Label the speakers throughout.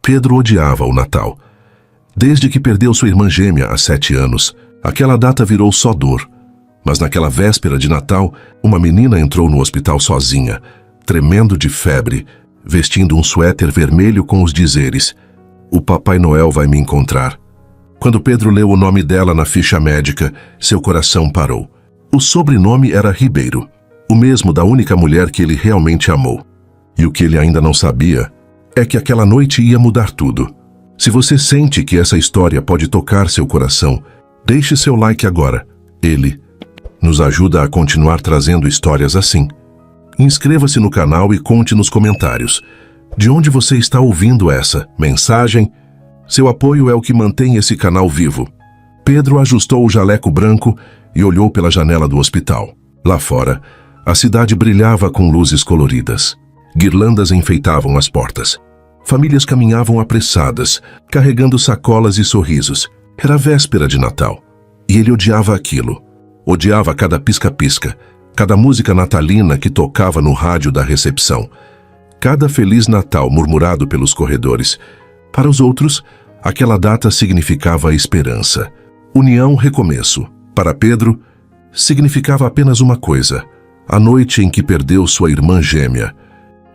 Speaker 1: Pedro odiava o Natal. Desde que perdeu sua irmã gêmea há 7 anos, aquela data virou só dor. Mas naquela véspera de Natal, uma menina entrou no hospital sozinha, tremendo de febre, vestindo um suéter vermelho com os dizeres: "O Papai Noel vai me encontrar." Quando Pedro leu o nome dela na ficha médica, seu coração parou. O sobrenome era Ribeiro, o mesmo da única mulher que ele realmente amou. E o que ele ainda não sabia é que aquela noite ia mudar tudo. Se você sente que essa história pode tocar seu coração, deixe seu like agora. Ele nos ajuda a continuar trazendo histórias assim. Inscreva-se no canal e conte nos comentários de onde você está ouvindo essa mensagem. Seu apoio é o que mantém esse canal vivo. Pedro ajustou o jaleco branco e olhou pela janela do hospital. Lá fora, a cidade brilhava com luzes coloridas. Guirlandas enfeitavam as portas. Famílias caminhavam apressadas, carregando sacolas e sorrisos. Era véspera de Natal. E ele odiava aquilo. Odiava cada pisca-pisca, cada música natalina que tocava no rádio da recepção, cada Feliz Natal murmurado pelos corredores. Para os outros, aquela data significava esperança, união, recomeço. Para Pedro, significava apenas uma coisa: a noite em que perdeu sua irmã gêmea.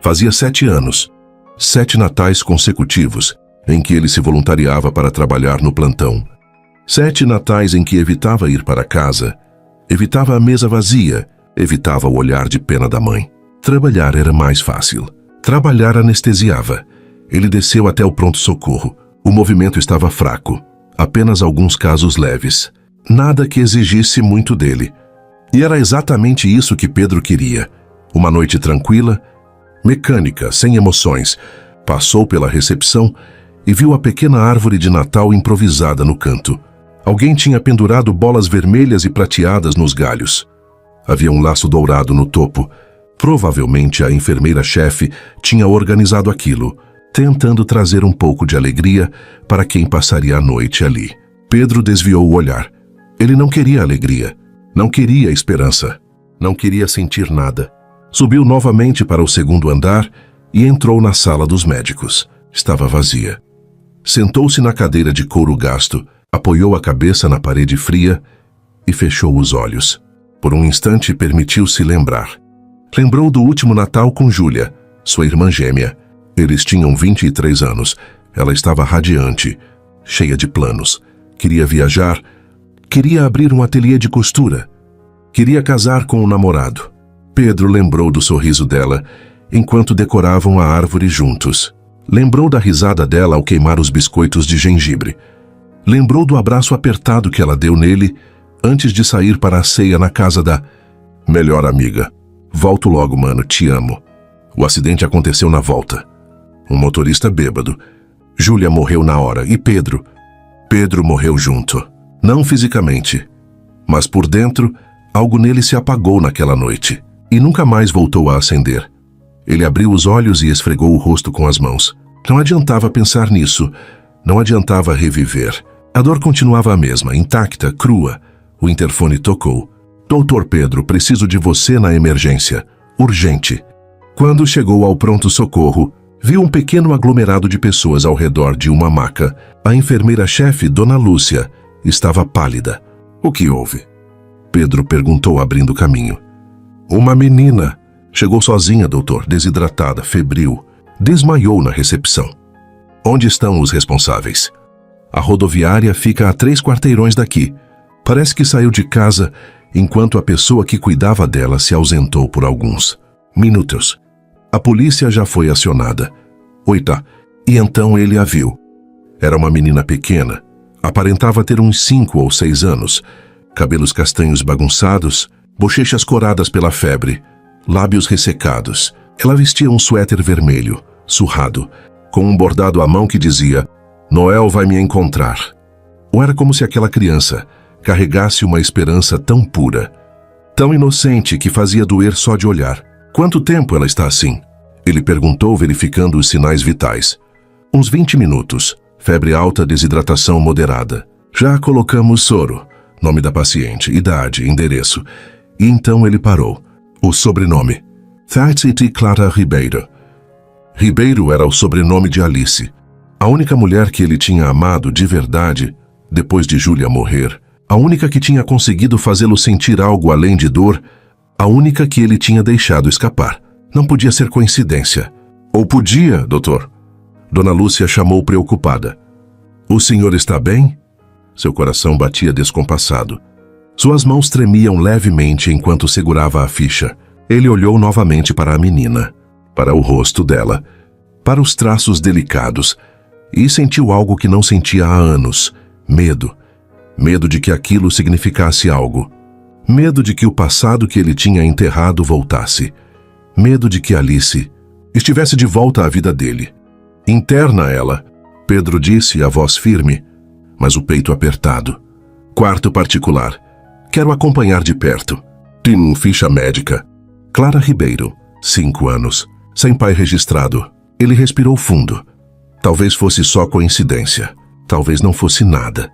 Speaker 1: Fazia 7 anos, 7 natais consecutivos em que ele se voluntariava para trabalhar no plantão. 7 natais em que evitava ir para casa, evitava a mesa vazia, evitava o olhar de pena da mãe. Trabalhar era mais fácil. Trabalhar anestesiava. Ele desceu até o pronto-socorro. O movimento estava fraco. Apenas alguns casos leves. Nada que exigisse muito dele. E era exatamente isso que Pedro queria. Uma noite tranquila, mecânica, sem emoções. Passou pela recepção e viu a pequena árvore de Natal improvisada no canto. Alguém tinha pendurado bolas vermelhas e prateadas nos galhos. Havia um laço dourado no topo. Provavelmente a enfermeira-chefe tinha organizado aquilo, tentando trazer um pouco de alegria para quem passaria a noite ali. Pedro desviou o olhar. Ele não queria alegria, não queria esperança, não queria sentir nada. Subiu novamente para o 2º andar e entrou na sala dos médicos. Estava vazia. Sentou-se na cadeira de couro gasto, apoiou a cabeça na parede fria e fechou os olhos. Por um instante permitiu-se lembrar. Lembrou do último Natal com Júlia, sua irmã gêmea. Eles tinham 23 anos. Ela estava radiante, cheia de planos. Queria viajar, queria abrir um ateliê de costura, queria casar com um namorado. Pedro lembrou do sorriso dela enquanto decoravam a árvore juntos. Lembrou da risada dela ao queimar os biscoitos de gengibre. Lembrou do abraço apertado que ela deu nele antes de sair para a ceia na casa da melhor amiga. "Volto logo, mano, te amo." O acidente aconteceu na volta. Um motorista bêbado. Júlia morreu na hora e Pedro morreu junto. Não fisicamente, mas por dentro, algo nele se apagou naquela noite e nunca mais voltou a acender. Ele abriu os olhos e esfregou o rosto com as mãos. Não adiantava pensar nisso, não adiantava reviver. A dor continuava a mesma, intacta, crua. O interfone tocou. "Doutor Pedro, preciso de você na emergência. Urgente." Quando chegou ao pronto-socorro, viu um pequeno aglomerado de pessoas ao redor de uma maca. A enfermeira-chefe, Dona Lúcia, estava pálida. "O que houve?" Pedro perguntou, abrindo caminho. "Uma menina. Chegou sozinha, doutor, desidratada, febril. Desmaiou na recepção." "Onde estão os responsáveis?" "A rodoviária fica a 3 quarteirões daqui. Parece que saiu de casa enquanto a pessoa que cuidava dela se ausentou por alguns minutos. A polícia já foi acionada." "Oita." E então ele a viu. Era uma menina pequena. Aparentava ter uns 5 ou 6 anos. Cabelos castanhos bagunçados, bochechas coradas pela febre, lábios ressecados. Ela vestia um suéter vermelho, surrado, com um bordado à mão que dizia: "Noel vai me encontrar." Ou era como se aquela criança carregasse uma esperança tão pura, tão inocente que fazia doer só de olhar. "Quanto tempo ela está assim?" Ele perguntou, verificando os sinais vitais. "Uns 20 minutos. Febre alta, desidratação moderada. Já colocamos soro." Nome da paciente, idade, endereço. E então ele parou. O sobrenome: Tati Clara Ribeiro. Ribeiro era o sobrenome de Alice. A única mulher que ele tinha amado de verdade, depois de Júlia morrer, a única que tinha conseguido fazê-lo sentir algo além de dor, a única que ele tinha deixado escapar. Não podia ser coincidência. Ou podia, doutor? Dona Lúcia chamou preocupada. O senhor está bem? Seu coração batia descompassado. Suas mãos tremiam levemente enquanto segurava a ficha. Ele olhou novamente para a menina, para o rosto dela, para os traços delicados, e sentiu algo que não sentia há anos: medo. Medo de que aquilo significasse algo. Medo de que o passado que ele tinha enterrado voltasse. Medo de que Alice estivesse de volta à vida dele. Interna ela, Pedro disse, a voz firme, mas o peito apertado. Quarto particular. Quero acompanhar de perto. Tem ficha médica. Clara Ribeiro, 5 anos, sem pai registrado. Ele respirou fundo. Talvez fosse só coincidência. Talvez não fosse nada.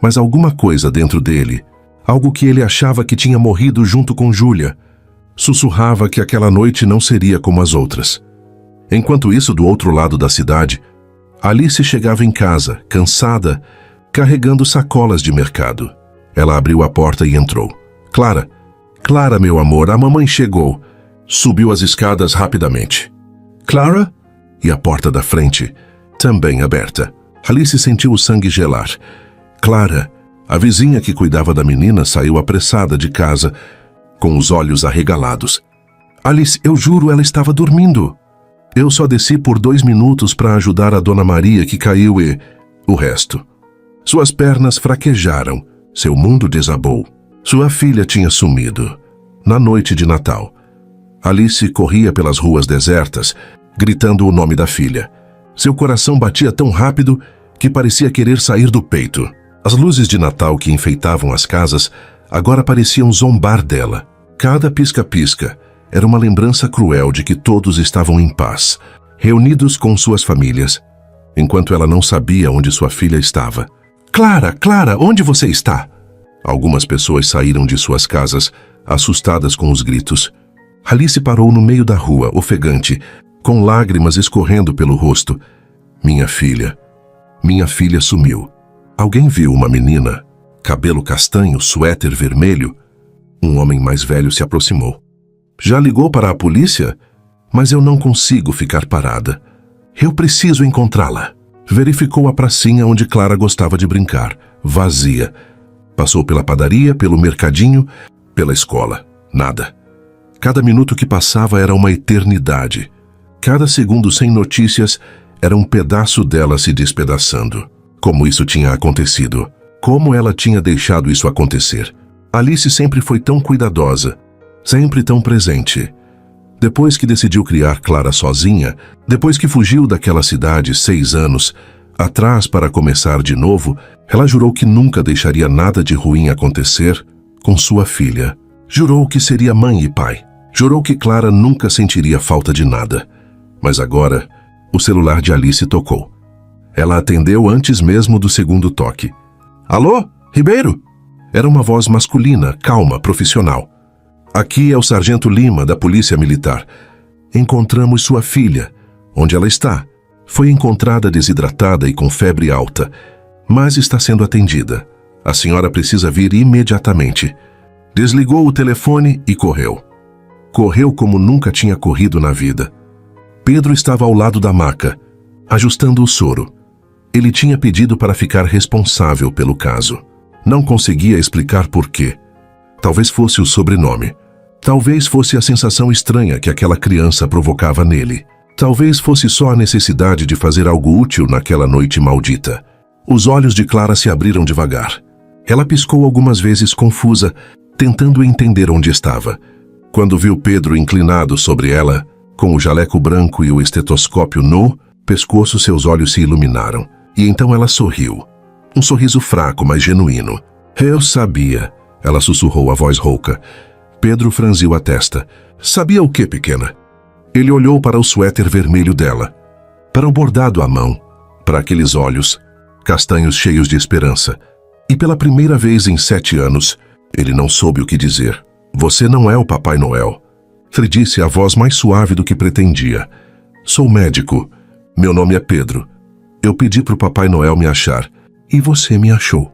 Speaker 1: Mas alguma coisa dentro dele, algo que ele achava que tinha morrido junto com Júlia, sussurrava que aquela noite não seria como as outras. Enquanto isso, do outro lado da cidade, Alice chegava em casa, cansada, carregando sacolas de mercado. Ela abriu a porta e entrou. Clara, meu amor, a mamãe chegou. Subiu as escadas rapidamente. Clara? E a porta da frente, também aberta. Alice sentiu o sangue gelar. Clara, a vizinha que cuidava da menina, saiu apressada de casa, com os olhos arregalados. Alice, eu juro, ela estava dormindo. Eu só desci por 2 minutos para ajudar a Dona Maria, que caiu e... o resto. Suas pernas fraquejaram. Seu mundo desabou. Sua filha tinha sumido. Na noite de Natal. Alice corria pelas ruas desertas, gritando o nome da filha. Seu coração batia tão rápido que parecia querer sair do peito. As luzes de Natal que enfeitavam as casas agora pareciam zombar dela. Cada pisca-pisca era uma lembrança cruel de que todos estavam em paz, reunidos com suas famílias, enquanto ela não sabia onde sua filha estava. Clara, onde você está? Algumas pessoas saíram de suas casas, assustadas com os gritos. Alice parou no meio da rua, ofegante, com lágrimas escorrendo pelo rosto. Minha filha sumiu. Alguém viu uma menina, cabelo castanho, suéter vermelho? Um homem mais velho se aproximou. Já ligou para a polícia? Mas eu não consigo ficar parada. Eu preciso encontrá-la. Verificou a pracinha onde Clara gostava de brincar, vazia. Passou pela padaria, pelo mercadinho, pela escola. Nada. Cada minuto que passava era uma eternidade. Cada segundo sem notícias era um pedaço dela se despedaçando. Como isso tinha acontecido? Como ela tinha deixado isso acontecer? Alice sempre foi tão cuidadosa, sempre tão presente. Depois que decidiu criar Clara sozinha, depois que fugiu daquela cidade 6 anos atrás para começar de novo, ela jurou que nunca deixaria nada de ruim acontecer com sua filha. Jurou que seria mãe e pai. Jurou que Clara nunca sentiria falta de nada. Mas agora, o celular de Alice tocou. Ela atendeu antes mesmo do segundo toque. Alô, Ribeiro? Era uma voz masculina, calma, profissional. Aqui é o Sargento Lima, da Polícia Militar. Encontramos sua filha. Onde ela está? Foi encontrada desidratada e com febre alta, mas está sendo atendida. A senhora precisa vir imediatamente. Desligou o telefone e correu. Correu como nunca tinha corrido na vida. Pedro estava ao lado da maca, ajustando o soro. Ele tinha pedido para ficar responsável pelo caso. Não conseguia explicar por quê. Talvez fosse o sobrenome. Talvez fosse a sensação estranha que aquela criança provocava nele. Talvez fosse só a necessidade de fazer algo útil naquela noite maldita. Os olhos de Clara se abriram devagar. Ela piscou algumas vezes confusa, tentando entender onde estava. Quando viu Pedro inclinado sobre ela, com o jaleco branco e o estetoscópio no pescoço, seus olhos se iluminaram. E então ela sorriu. Um sorriso fraco, mas genuíno. Eu sabia, ela sussurrou a voz rouca. Pedro franziu a testa. Sabia o quê, pequena? Ele olhou para o suéter vermelho dela, para o bordado à mão, para aqueles olhos, castanhos cheios de esperança. E pela primeira vez em 7 anos, ele não soube o que dizer. Você não é o Papai Noel. Ele disse a voz mais suave do que pretendia. Sou médico. Meu nome é Pedro. Eu pedi para o Papai Noel me achar, e você me achou.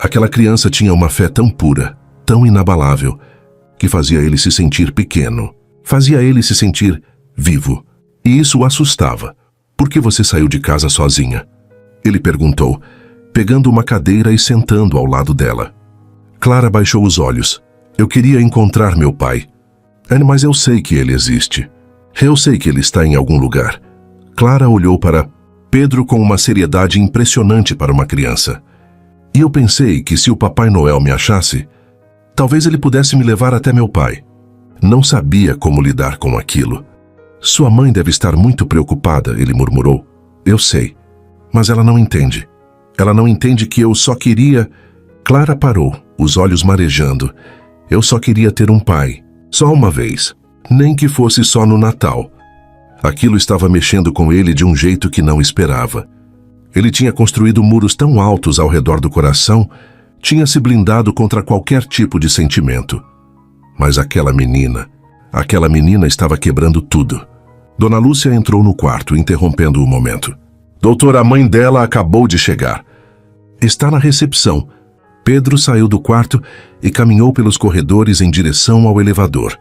Speaker 1: Aquela criança tinha uma fé tão pura, tão inabalável, que fazia ele se sentir pequeno, fazia ele se sentir vivo. E isso o assustava. Por que você saiu de casa sozinha? Ele perguntou, pegando uma cadeira e sentando ao lado dela. Clara baixou os olhos. Eu queria encontrar meu pai. Mas eu sei que ele existe. Eu sei que ele está em algum lugar. Clara olhou para Pedro com uma seriedade impressionante para uma criança. E eu pensei que se o Papai Noel me achasse, talvez ele pudesse me levar até meu pai. Não sabia como lidar com aquilo. Sua mãe deve estar muito preocupada, ele murmurou. Eu sei, mas ela não entende. Ela não entende que eu só queria... Clara parou, os olhos marejando. Eu só queria ter um pai, só uma vez, nem que fosse só no Natal. Aquilo estava mexendo com ele de um jeito que não esperava. Ele tinha construído muros tão altos ao redor do coração, tinha se blindado contra qualquer tipo de sentimento. Mas aquela menina estava quebrando tudo. Dona Lúcia entrou no quarto, interrompendo o momento. Doutora, a mãe dela acabou de chegar. Está na recepção. Pedro saiu do quarto e caminhou pelos corredores em direção ao elevador.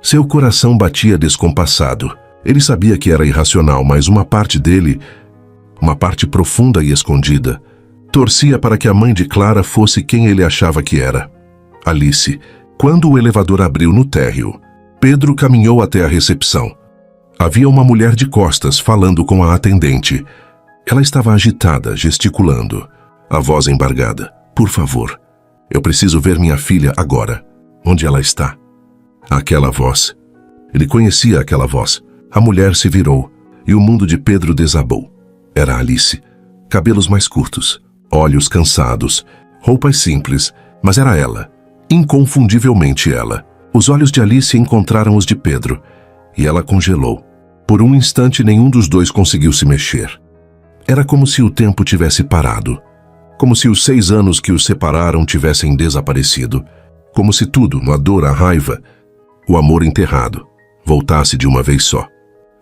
Speaker 1: Seu coração batia descompassado. Ele sabia que era irracional, mas uma parte dele, uma parte profunda e escondida, torcia para que a mãe de Clara fosse quem ele achava que era. Alice. Quando o elevador abriu no térreo, Pedro caminhou até a recepção. Havia uma mulher de costas falando com a atendente. Ela estava agitada, gesticulando, a voz embargada. Por favor, eu preciso ver minha filha agora. Onde ela está? Aquela voz. Ele conhecia aquela voz. A mulher se virou e o mundo de Pedro desabou. Era Alice. Cabelos mais curtos, olhos cansados, roupas simples, mas era ela. Inconfundivelmente ela. Os olhos de Alice encontraram os de Pedro e ela congelou. Por um instante nenhum dos dois conseguiu se mexer. Era como se o tempo tivesse parado. Como se os 6 anos que os separaram tivessem desaparecido. Como se tudo, a dor, a raiva, o amor enterrado, voltasse de uma vez só.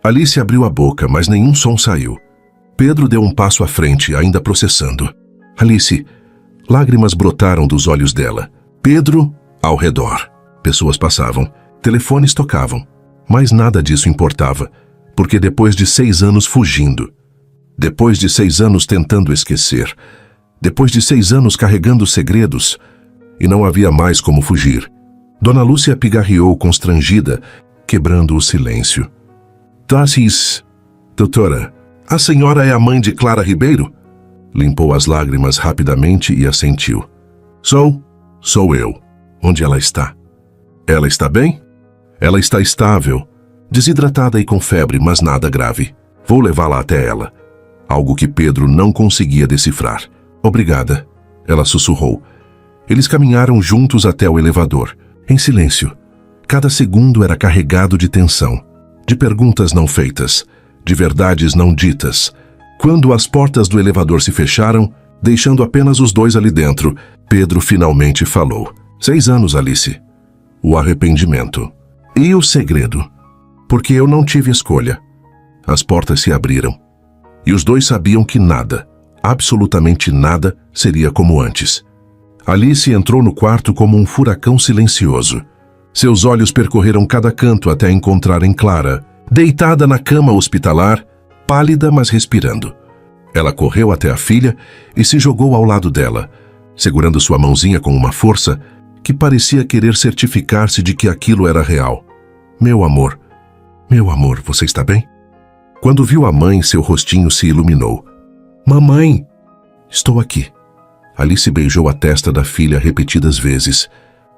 Speaker 1: Alice abriu a boca, mas nenhum som saiu. Pedro deu um passo à frente, ainda processando. Alice, lágrimas brotaram dos olhos dela. Pedro, ao redor. Pessoas passavam, telefones tocavam. Mas nada disso importava, porque depois de 6 anos fugindo, depois de 6 anos tentando esquecer, depois de 6 anos carregando segredos, e não havia mais como fugir. Dona Lúcia pigarreou constrangida, quebrando o silêncio. Tassis, doutora, a senhora é a mãe de Clara Ribeiro? Limpou as lágrimas rapidamente e assentiu. Sou eu. Onde ela está? Ela está bem? Ela está estável, desidratada e com febre, mas nada grave. Vou levá-la até ela. Algo que Pedro não conseguia decifrar. Obrigada, ela sussurrou. Eles caminharam juntos até o elevador, em silêncio. Cada segundo era carregado de tensão, de perguntas não feitas, de verdades não ditas. Quando as portas do elevador se fecharam, deixando apenas os dois ali dentro, Pedro finalmente falou. 6 anos, Alice. O arrependimento. E o segredo? Porque eu não tive escolha. As portas se abriram. E os dois sabiam que nada, absolutamente nada, seria como antes. Alice entrou no quarto como um furacão silencioso. Seus olhos percorreram cada canto até encontrarem Clara, deitada na cama hospitalar, pálida mas respirando. Ela correu até a filha e se jogou ao lado dela, segurando sua mãozinha com uma força que parecia querer certificar-se de que aquilo era real. Meu amor, você está bem? Quando viu a mãe, seu rostinho se iluminou. Mamãe! Estou aqui. Alice beijou a testa da filha repetidas vezes,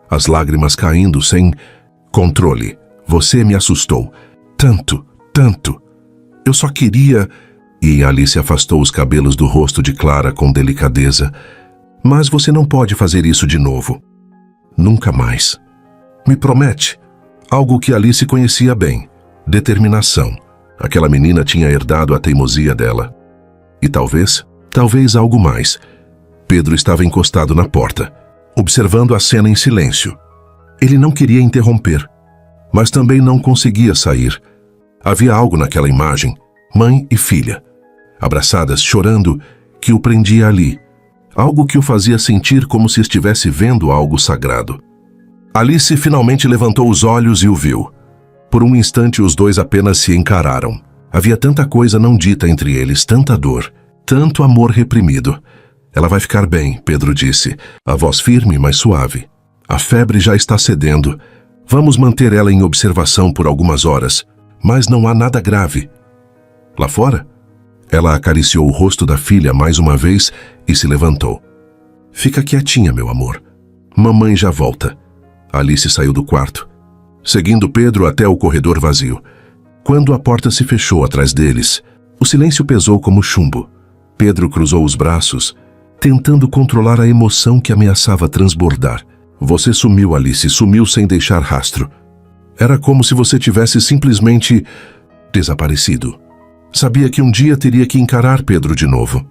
Speaker 1: as lágrimas caindo sem controle. Você me assustou. Tanto, tanto. Eu só queria... E Alice afastou os cabelos do rosto de Clara com delicadeza. Mas você não pode fazer isso de novo. Nunca mais. Me promete. Algo que Alice conhecia bem. Determinação. Aquela menina tinha herdado a teimosia dela. E talvez algo mais. Pedro estava encostado na porta, observando a cena em silêncio. Ele não queria interromper, mas também não conseguia sair. Havia algo naquela imagem, mãe e filha. abraçadas, chorando, que o prendia ali. Algo que o fazia sentir como se estivesse vendo algo sagrado. Alice finalmente levantou os olhos e o viu. Por um instante os dois apenas se encararam. Havia tanta coisa não dita entre eles, tanta dor, tanto amor reprimido. Ela vai ficar bem, Pedro disse, a voz firme, mas suave. A febre já está cedendo. Vamos manter ela em observação por algumas horas, mas não há nada grave. Lá fora? Ela acariciou o rosto da filha mais uma vez e se levantou. Fica quietinha, meu amor. Mamãe já volta. Alice saiu do quarto, seguindo Pedro até o corredor vazio. Quando a porta se fechou atrás deles, o silêncio pesou como chumbo. Pedro cruzou os braços, tentando controlar a emoção que ameaçava transbordar. Você sumiu, Alice, sumiu sem deixar rastro. Era como se você tivesse simplesmente desaparecido. Sabia que um dia teria que encarar Pedro de novo.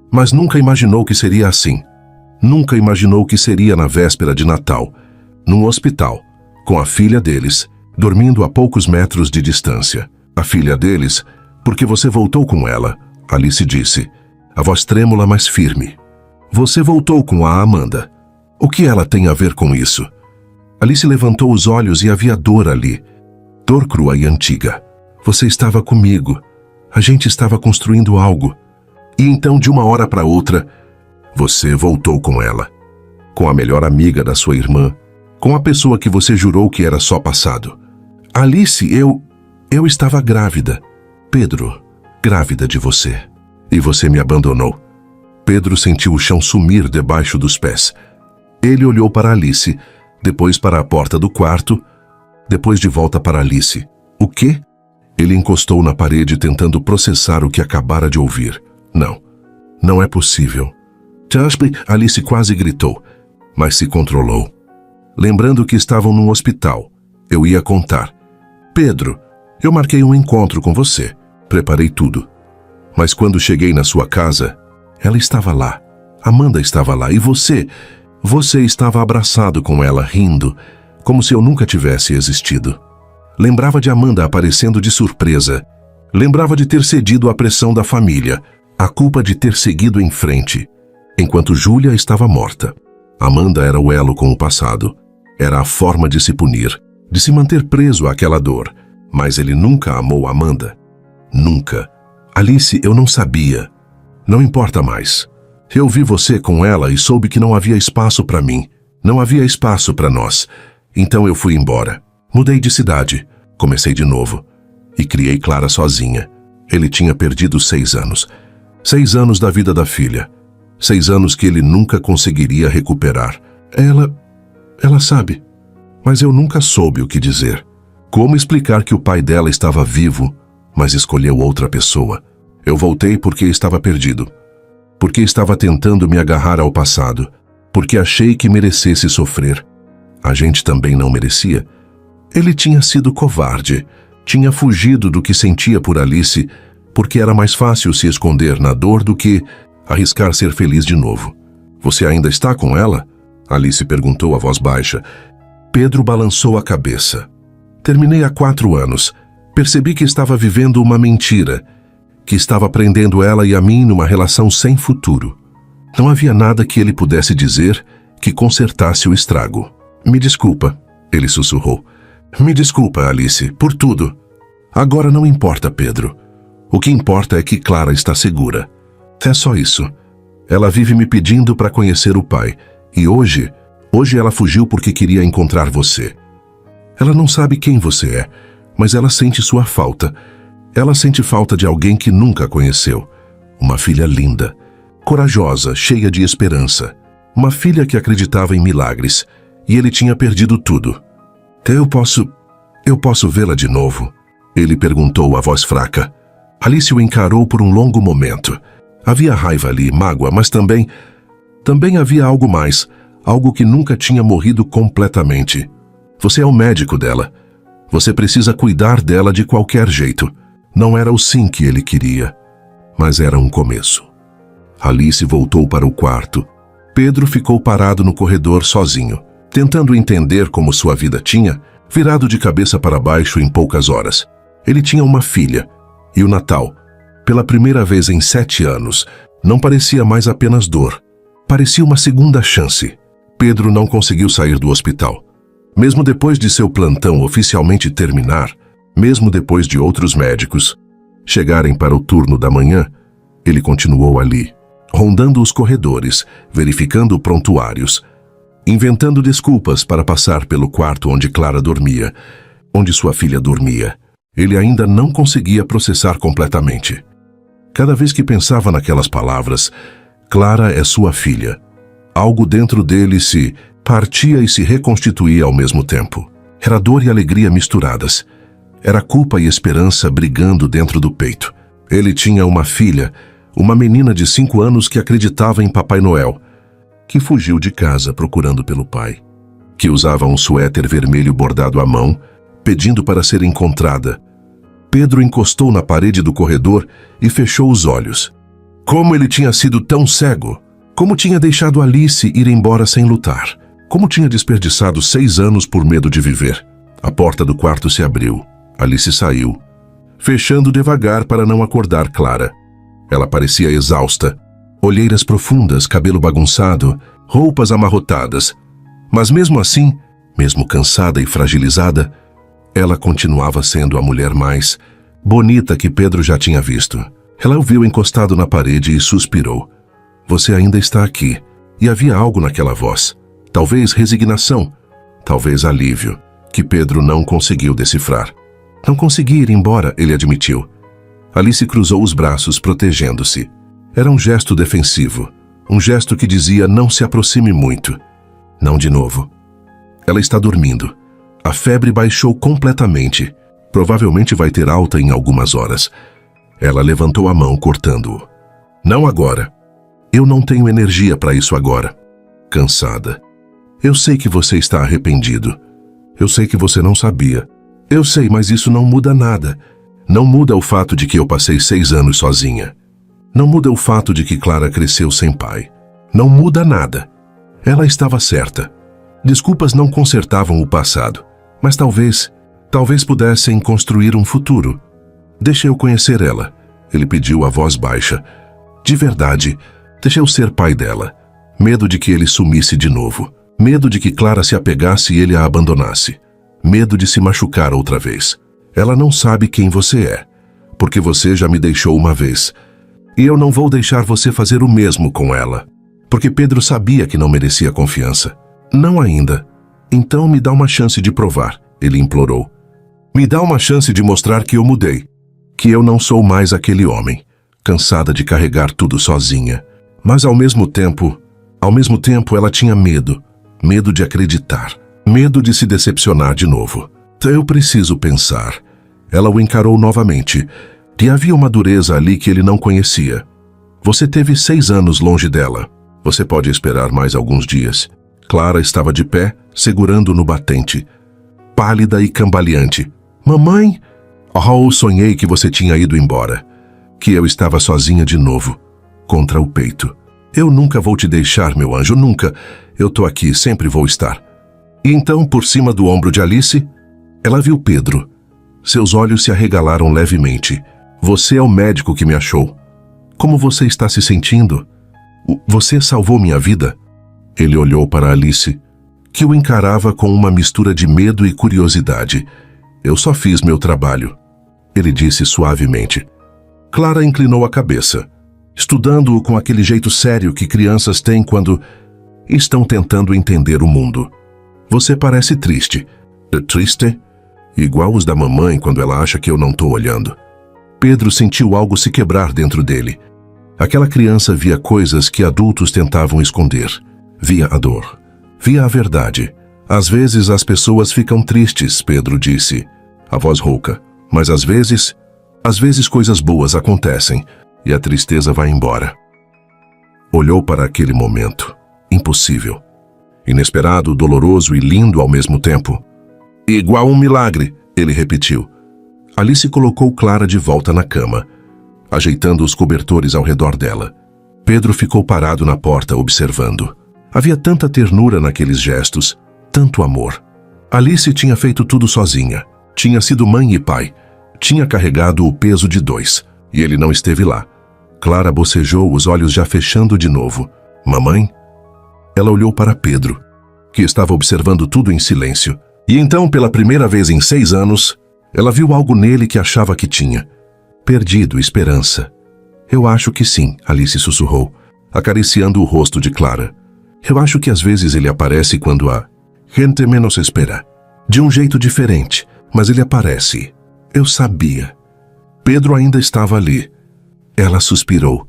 Speaker 1: Mas nunca imaginou que seria assim. Nunca imaginou que seria na véspera de Natal, num hospital, com a filha deles, dormindo a poucos metros de distância. A filha deles, porque você voltou com ela, Alice disse, a voz trêmula, mas firme. Você voltou com a Amanda. O que ela tem a ver com isso? Alice levantou os olhos e havia dor ali. Dor crua e antiga. Você estava comigo. A gente estava construindo algo. E então, de uma hora para outra, você voltou com ela. Com a melhor amiga da sua irmã. Com a pessoa que você jurou que era só passado. Alice, eu estava grávida. Pedro, grávida de você. E você me abandonou. Pedro sentiu o chão sumir debaixo dos pés. Ele olhou para Alice, depois para a porta do quarto, depois de volta para Alice. O quê? Ele encostou na parede tentando processar o que acabara de ouvir. Não é possível. Jasper, Alice quase gritou, mas se controlou. Lembrando que estavam num hospital, eu ia contar. Pedro, eu marquei um encontro com você. Preparei tudo. Mas quando cheguei na sua casa, ela estava lá. Amanda estava lá e você estava abraçado com ela, rindo, como se eu nunca tivesse existido. Lembrava de Amanda aparecendo de surpresa. Lembrava de ter cedido à pressão da família, a culpa de ter seguido em frente, enquanto Júlia estava morta. Amanda era o elo com o passado. Era a forma de se punir, de se manter preso àquela dor. Mas ele nunca amou Amanda. Nunca. Alice, eu não sabia. Não importa mais. Eu vi você com ela e soube que não havia espaço para mim. Não havia espaço para nós. Então eu fui embora. Mudei de cidade. Comecei de novo. E criei Clara sozinha. Ele tinha perdido 6 anos. 6 anos da vida da filha. 6 anos que ele nunca conseguiria recuperar. Ela sabe. Mas eu nunca soube o que dizer. Como explicar que o pai dela estava vivo, mas escolheu outra pessoa? Eu voltei porque estava perdido. Porque estava tentando me agarrar ao passado. Porque achei que merecesse sofrer. A gente também não merecia. Ele tinha sido covarde. Tinha fugido do que sentia por Alice, porque era mais fácil se esconder na dor do que arriscar ser feliz de novo. Você ainda está com ela? Alice perguntou a voz baixa. Pedro balançou a cabeça. Terminei há 4 anos. Percebi que estava vivendo uma mentira, que estava prendendo ela e a mim numa relação sem futuro. Não havia nada que ele pudesse dizer que consertasse o estrago. Me desculpa, ele sussurrou. Me desculpa, Alice, por tudo. Agora não importa, Pedro. O que importa é que Clara está segura. É só isso. Ela vive me pedindo para conhecer o pai. E hoje ela fugiu porque queria encontrar você. Ela não sabe quem você é, mas ela sente sua falta. Ela sente falta de alguém que nunca conheceu. Uma filha linda, corajosa, cheia de esperança. Uma filha que acreditava em milagres. E ele tinha perdido tudo. Eu posso vê-la de novo? Ele perguntou a voz fraca. Alice o encarou por um longo momento. Havia raiva ali, mágoa, mas também havia algo mais, algo que nunca tinha morrido completamente. Você é o médico dela. Você precisa cuidar dela de qualquer jeito. Não era o sim que ele queria, mas era um começo. Alice voltou para o quarto. Pedro ficou parado no corredor sozinho, tentando entender como sua vida tinha virado de cabeça para baixo em poucas horas. Ele tinha uma filha, e o Natal. Pela primeira vez em 7 anos, não parecia mais apenas dor. Parecia uma segunda chance. Pedro não conseguiu sair do hospital. Mesmo depois de seu plantão oficialmente terminar, mesmo depois de outros médicos chegarem para o turno da manhã, ele continuou ali, rondando os corredores, verificando prontuários, inventando desculpas para passar pelo quarto onde Clara dormia, onde sua filha dormia. Ele ainda não conseguia processar completamente. Cada vez que pensava naquelas palavras, Clara é sua filha, algo dentro dele se partia e se reconstituía ao mesmo tempo. Era dor e alegria misturadas. Era culpa e esperança brigando dentro do peito. Ele tinha uma filha, uma menina de 5 anos que acreditava em Papai Noel, que fugiu de casa procurando pelo pai, que usava um suéter vermelho bordado à mão, pedindo para ser encontrada. Pedro encostou na parede do corredor e fechou os olhos. Como ele tinha sido tão cego! Como tinha deixado Alice ir embora sem lutar! Como tinha desperdiçado 6 anos por medo de viver! A porta do quarto se abriu. Alice saiu, fechando devagar para não acordar Clara. Ela parecia exausta. Olheiras profundas, cabelo bagunçado, roupas amarrotadas. Mas mesmo assim, mesmo cansada e fragilizada, ela continuava sendo a mulher mais bonita que Pedro já tinha visto. Ela o viu encostado na parede e suspirou. Você ainda está aqui. E havia algo naquela voz. Talvez resignação, talvez alívio, que Pedro não conseguiu decifrar. Não consegui ir embora, ele admitiu. Alice cruzou os braços, protegendo-se. Era um gesto defensivo, um gesto que dizia não se aproxime muito. Não de novo. Ela está dormindo. A febre baixou completamente. Provavelmente vai ter alta em algumas horas. Ela levantou a mão, cortando-o. Não agora. Eu não tenho energia para isso agora. Cansada. Eu sei que você está arrependido. Eu sei que você não sabia. Eu sei, mas isso não muda nada. Não muda o fato de que eu passei 6 anos sozinha. Não muda o fato de que Clara cresceu sem pai. Não muda nada. Ela estava certa. Desculpas não consertavam o passado, mas talvez pudessem construir um futuro. Deixe eu conhecer ela, ele pediu a voz baixa. De verdade, deixe eu ser pai dela. Medo de que ele sumisse de novo. Medo de que Clara se apegasse e ele a abandonasse. Medo de se machucar outra vez. Ela não sabe quem você é, porque você já me deixou uma vez. E eu não vou deixar você fazer o mesmo com ela. Porque Pedro sabia que não merecia confiança. Não ainda. Então me dá uma chance de provar, ele implorou. Me dá uma chance de mostrar que eu mudei. Que eu não sou mais aquele homem, cansada de carregar tudo sozinha. Mas ao mesmo tempo ela tinha medo. Medo de acreditar. Medo de se decepcionar de novo. Eu preciso pensar. Ela o encarou novamente. E havia uma dureza ali que ele não conhecia. Você teve 6 anos longe dela. Você pode esperar mais alguns dias. Clara estava de pé, segurando no batente. Pálida e cambaleante. Mamãe? Oh, sonhei que você tinha ido embora. Que eu estava sozinha de novo. Contra o peito. Eu nunca vou te deixar, meu anjo, nunca. Eu tô aqui, sempre vou estar. E então, por cima do ombro de Alice, ela viu Pedro. Seus olhos se arregalaram levemente. Você é o médico que me achou. Como você está se sentindo? Você salvou minha vida? Ele olhou para Alice, que o encarava com uma mistura de medo e curiosidade. Eu só fiz meu trabalho, ele disse suavemente. Clara inclinou a cabeça, estudando-o com aquele jeito sério que crianças têm quando estão tentando entender o mundo. Você parece triste. Triste? Igual os da mamãe quando ela acha que eu não estou olhando. Pedro sentiu algo se quebrar dentro dele. Aquela criança via coisas que adultos tentavam esconder. Via a dor. Via a verdade. Às vezes as pessoas ficam tristes, Pedro disse, a voz rouca. Mas às vezes coisas boas acontecem e a tristeza vai embora. Olhou para aquele momento. Impossível. Inesperado, doloroso e lindo ao mesmo tempo. Igual um milagre, ele repetiu. Alice colocou Clara de volta na cama, ajeitando os cobertores ao redor dela. Pedro ficou parado na porta observando. Havia tanta ternura naqueles gestos, tanto amor. Alice tinha feito tudo sozinha. Tinha sido mãe e pai. Tinha carregado o peso de 2. E ele não esteve lá. Clara bocejou, os olhos já fechando de novo. Mamãe? Ela olhou para Pedro, que estava observando tudo em silêncio. E então, pela primeira vez em 6 anos, ela viu algo nele que achava que tinha. Perdido, esperança. Eu acho que sim, Alice sussurrou, acariciando o rosto de Clara. Eu acho que às vezes ele aparece quando a gente menos espera. De um jeito diferente, mas ele aparece. Eu sabia. Pedro ainda estava ali. Ela suspirou.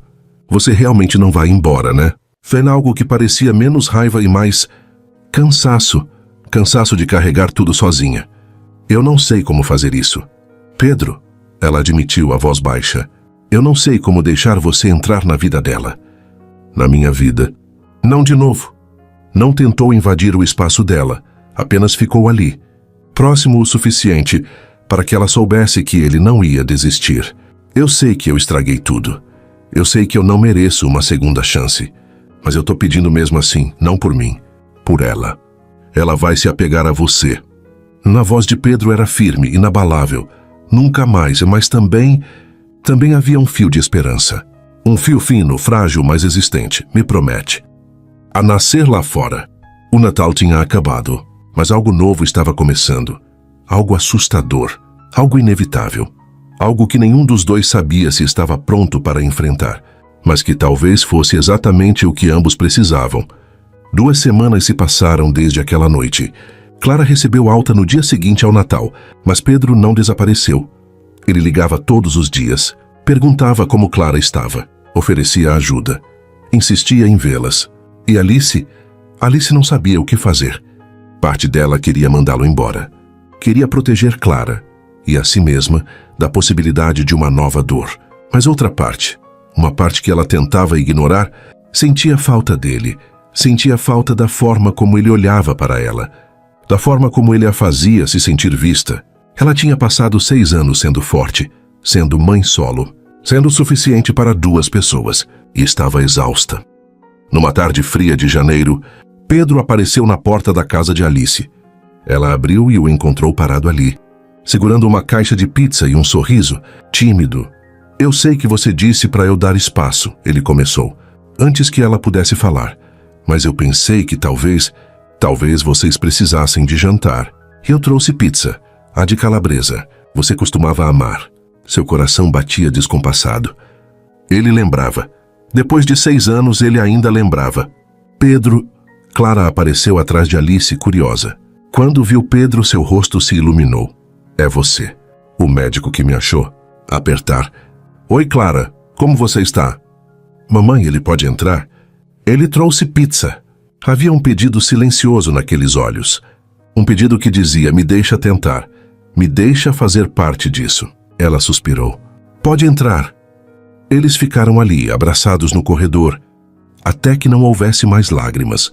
Speaker 1: Você realmente não vai embora, né? Foi algo que parecia menos raiva e mais cansaço. Cansaço de carregar tudo sozinha. Eu não sei como fazer isso. Pedro, ela admitiu a voz baixa. Eu não sei como deixar você entrar na vida dela. Na minha vida. Não de novo. Não tentou invadir o espaço dela. Apenas ficou ali. Próximo o suficiente para que ela soubesse que ele não ia desistir. Eu sei que eu estraguei tudo. Eu sei que eu não mereço uma segunda chance. Mas eu tô pedindo mesmo assim, não por mim, por ela. Ela vai se apegar a você. Na voz de Pedro era firme, inabalável. Nunca mais, mas também havia um fio de esperança. Um fio fino, frágil, mas existente, me promete. A nascer lá fora. O Natal tinha acabado, mas algo novo estava começando. Algo assustador, algo inevitável. Algo que nenhum dos dois sabia se estava pronto para enfrentar, mas que talvez fosse exatamente o que ambos precisavam. 2 semanas se passaram desde aquela noite. Clara recebeu alta no dia seguinte ao Natal, mas Pedro não desapareceu. Ele ligava todos os dias, perguntava como Clara estava, oferecia ajuda, insistia em vê-las. E Alice não sabia o que fazer. Parte dela queria mandá-lo embora. Queria proteger Clara, e a si mesma, da possibilidade de uma nova dor. Mas outra parte, uma parte que ela tentava ignorar, sentia falta dele, sentia falta da forma como ele olhava para ela, da forma como ele a fazia se sentir vista. Ela tinha passado 6 anos sendo forte, sendo mãe solo, sendo suficiente para 2 pessoas, e estava exausta. Numa tarde fria de janeiro, Pedro apareceu na porta da casa de Alice. Ela abriu e o encontrou parado ali, segurando uma caixa de pizza e um sorriso, tímido. Eu sei que você disse para eu dar espaço, ele começou, antes que ela pudesse falar. Mas eu pensei que talvez vocês precisassem de jantar. E eu trouxe pizza, a de calabresa. Você costumava amar. Seu coração batia descompassado. Ele lembrava. Depois de 6 anos, ele ainda lembrava. Pedro... Clara apareceu atrás de Alice, curiosa. Quando viu Pedro, seu rosto se iluminou. É você. O médico que me achou. Apertar. Oi, Clara. Como você está? Mamãe, ele pode entrar? Ele trouxe pizza. Havia um pedido silencioso naqueles olhos. Um pedido que dizia, me deixa tentar. Me deixa fazer parte disso. Ela suspirou. Pode entrar. Eles ficaram ali, abraçados no corredor, até que não houvesse mais lágrimas.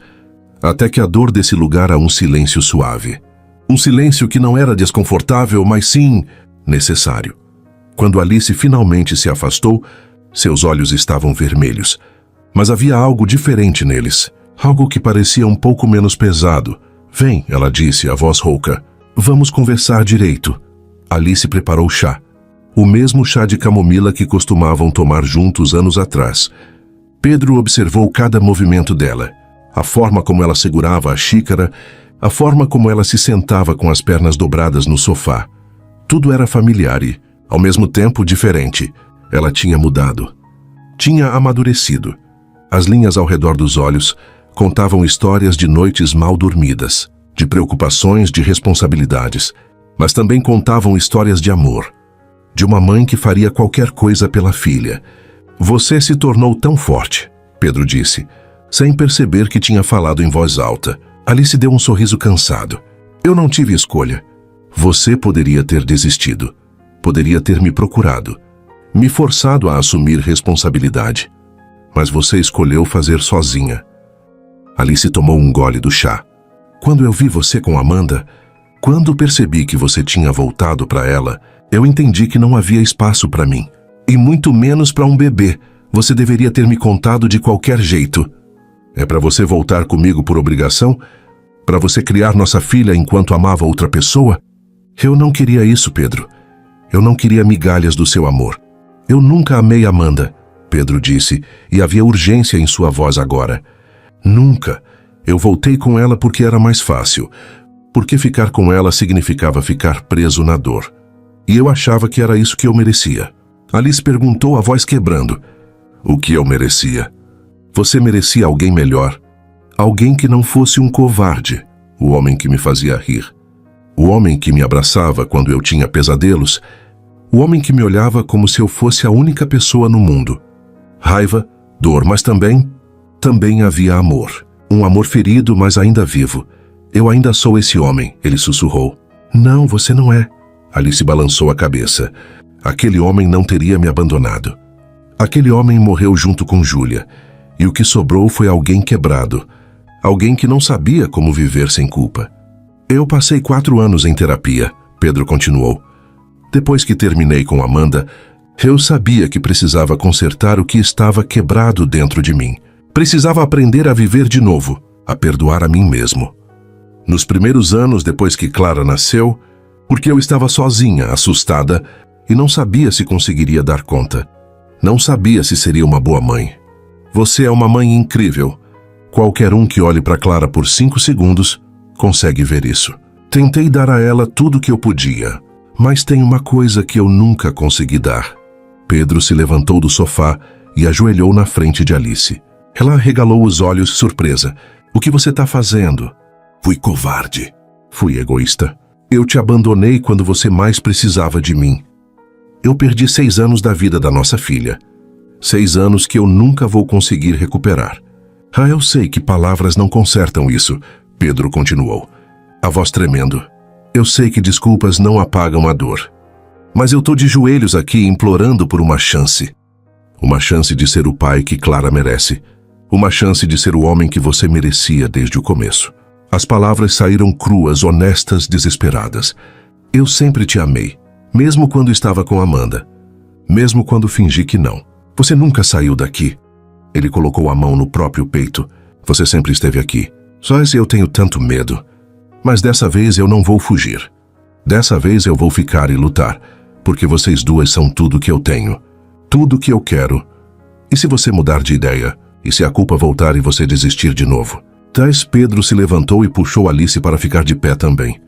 Speaker 1: Até que a dor desse lugar a um silêncio suave. Um silêncio que não era desconfortável, mas sim necessário. Quando Alice finalmente se afastou, seus olhos estavam vermelhos. Mas havia algo diferente neles. Algo que parecia um pouco menos pesado. Vem, ela disse, a voz rouca. Vamos conversar direito. Alice preparou chá. O mesmo chá de camomila que costumavam tomar juntos anos atrás. Pedro observou cada movimento dela. A forma como ela segurava a xícara, a forma como ela se sentava com as pernas dobradas no sofá. Tudo era familiar e, ao mesmo tempo, diferente. Ela tinha mudado. Tinha amadurecido. As linhas ao redor dos olhos contavam histórias de noites mal dormidas, de preocupações, de responsabilidades, mas também contavam histórias de amor, de uma mãe que faria qualquer coisa pela filha. Você se tornou tão forte, Pedro disse, sem perceber que tinha falado em voz alta. Alice deu um sorriso cansado. Eu não tive escolha. Você poderia ter desistido. Poderia ter me procurado, me forçado a assumir responsabilidade. Mas você escolheu fazer sozinha. Alice tomou um gole do chá. Quando eu vi você com Amanda, quando percebi que você tinha voltado para ela, eu entendi que não havia espaço para mim. E muito menos para um bebê. Você deveria ter me contado de qualquer jeito. É para você voltar comigo por obrigação? Para você criar nossa filha enquanto amava outra pessoa? Eu não queria isso, Pedro. Eu não queria migalhas do seu amor. Eu nunca amei Amanda, Pedro disse, e havia urgência em sua voz agora. Nunca. Eu voltei com ela porque era mais fácil. Porque ficar com ela significava ficar preso na dor. E eu achava que era isso que eu merecia. Alice perguntou, a voz quebrando. O que eu merecia? Você merecia alguém melhor. Alguém que não fosse um covarde. O homem que me fazia rir. O homem que me abraçava quando eu tinha pesadelos. O homem que me olhava como se eu fosse a única pessoa no mundo. Raiva, dor, mas também havia amor. Um amor ferido, mas ainda vivo. Eu ainda sou esse homem, ele sussurrou. Não, você não é. Alice balançou a cabeça. Aquele homem não teria me abandonado. Aquele homem morreu junto com Júlia. E o que sobrou foi alguém quebrado. Alguém que não sabia como viver sem culpa. Eu passei 4 anos em terapia, Pedro continuou. Depois que terminei com Amanda, eu sabia que precisava consertar o que estava quebrado dentro de mim. Precisava aprender a viver de novo, a perdoar a mim mesmo. Nos primeiros anos depois que Clara nasceu, porque eu estava sozinha, assustada, e não sabia se conseguiria dar conta. Não sabia se seria uma boa mãe. Você é uma mãe incrível. Qualquer um que olhe para Clara por 5 segundos consegue ver isso. Tentei dar a ela tudo o que eu podia, mas tem uma coisa que eu nunca consegui dar. Pedro se levantou do sofá e ajoelhou na frente de Alice. Ela regalou os olhos, surpresa. O que você está fazendo? Fui covarde. Fui egoísta. Eu te abandonei quando você mais precisava de mim. Eu perdi 6 anos da vida da nossa filha. 6 anos que eu nunca vou conseguir recuperar. Ah, eu sei que palavras não consertam isso, Pedro continuou, a voz tremendo. Eu sei que desculpas não apagam a dor. Mas eu tô de joelhos aqui implorando por uma chance. Uma chance de ser o pai que Clara merece. Uma chance de ser o homem que você merecia desde o começo. As palavras saíram cruas, honestas, desesperadas. Eu sempre te amei, mesmo quando estava com Amanda. Mesmo quando fingi que não. Você nunca saiu daqui. Ele colocou a mão no próprio peito. Você sempre esteve aqui. Só que eu tenho tanto medo. Mas dessa vez eu não vou fugir. Dessa vez eu vou ficar e lutar. Porque vocês duas são tudo que eu tenho. Tudo que eu quero. E se você mudar de ideia? E se a culpa voltar e você desistir de novo? Pedro se levantou e puxou Alice para ficar de pé também.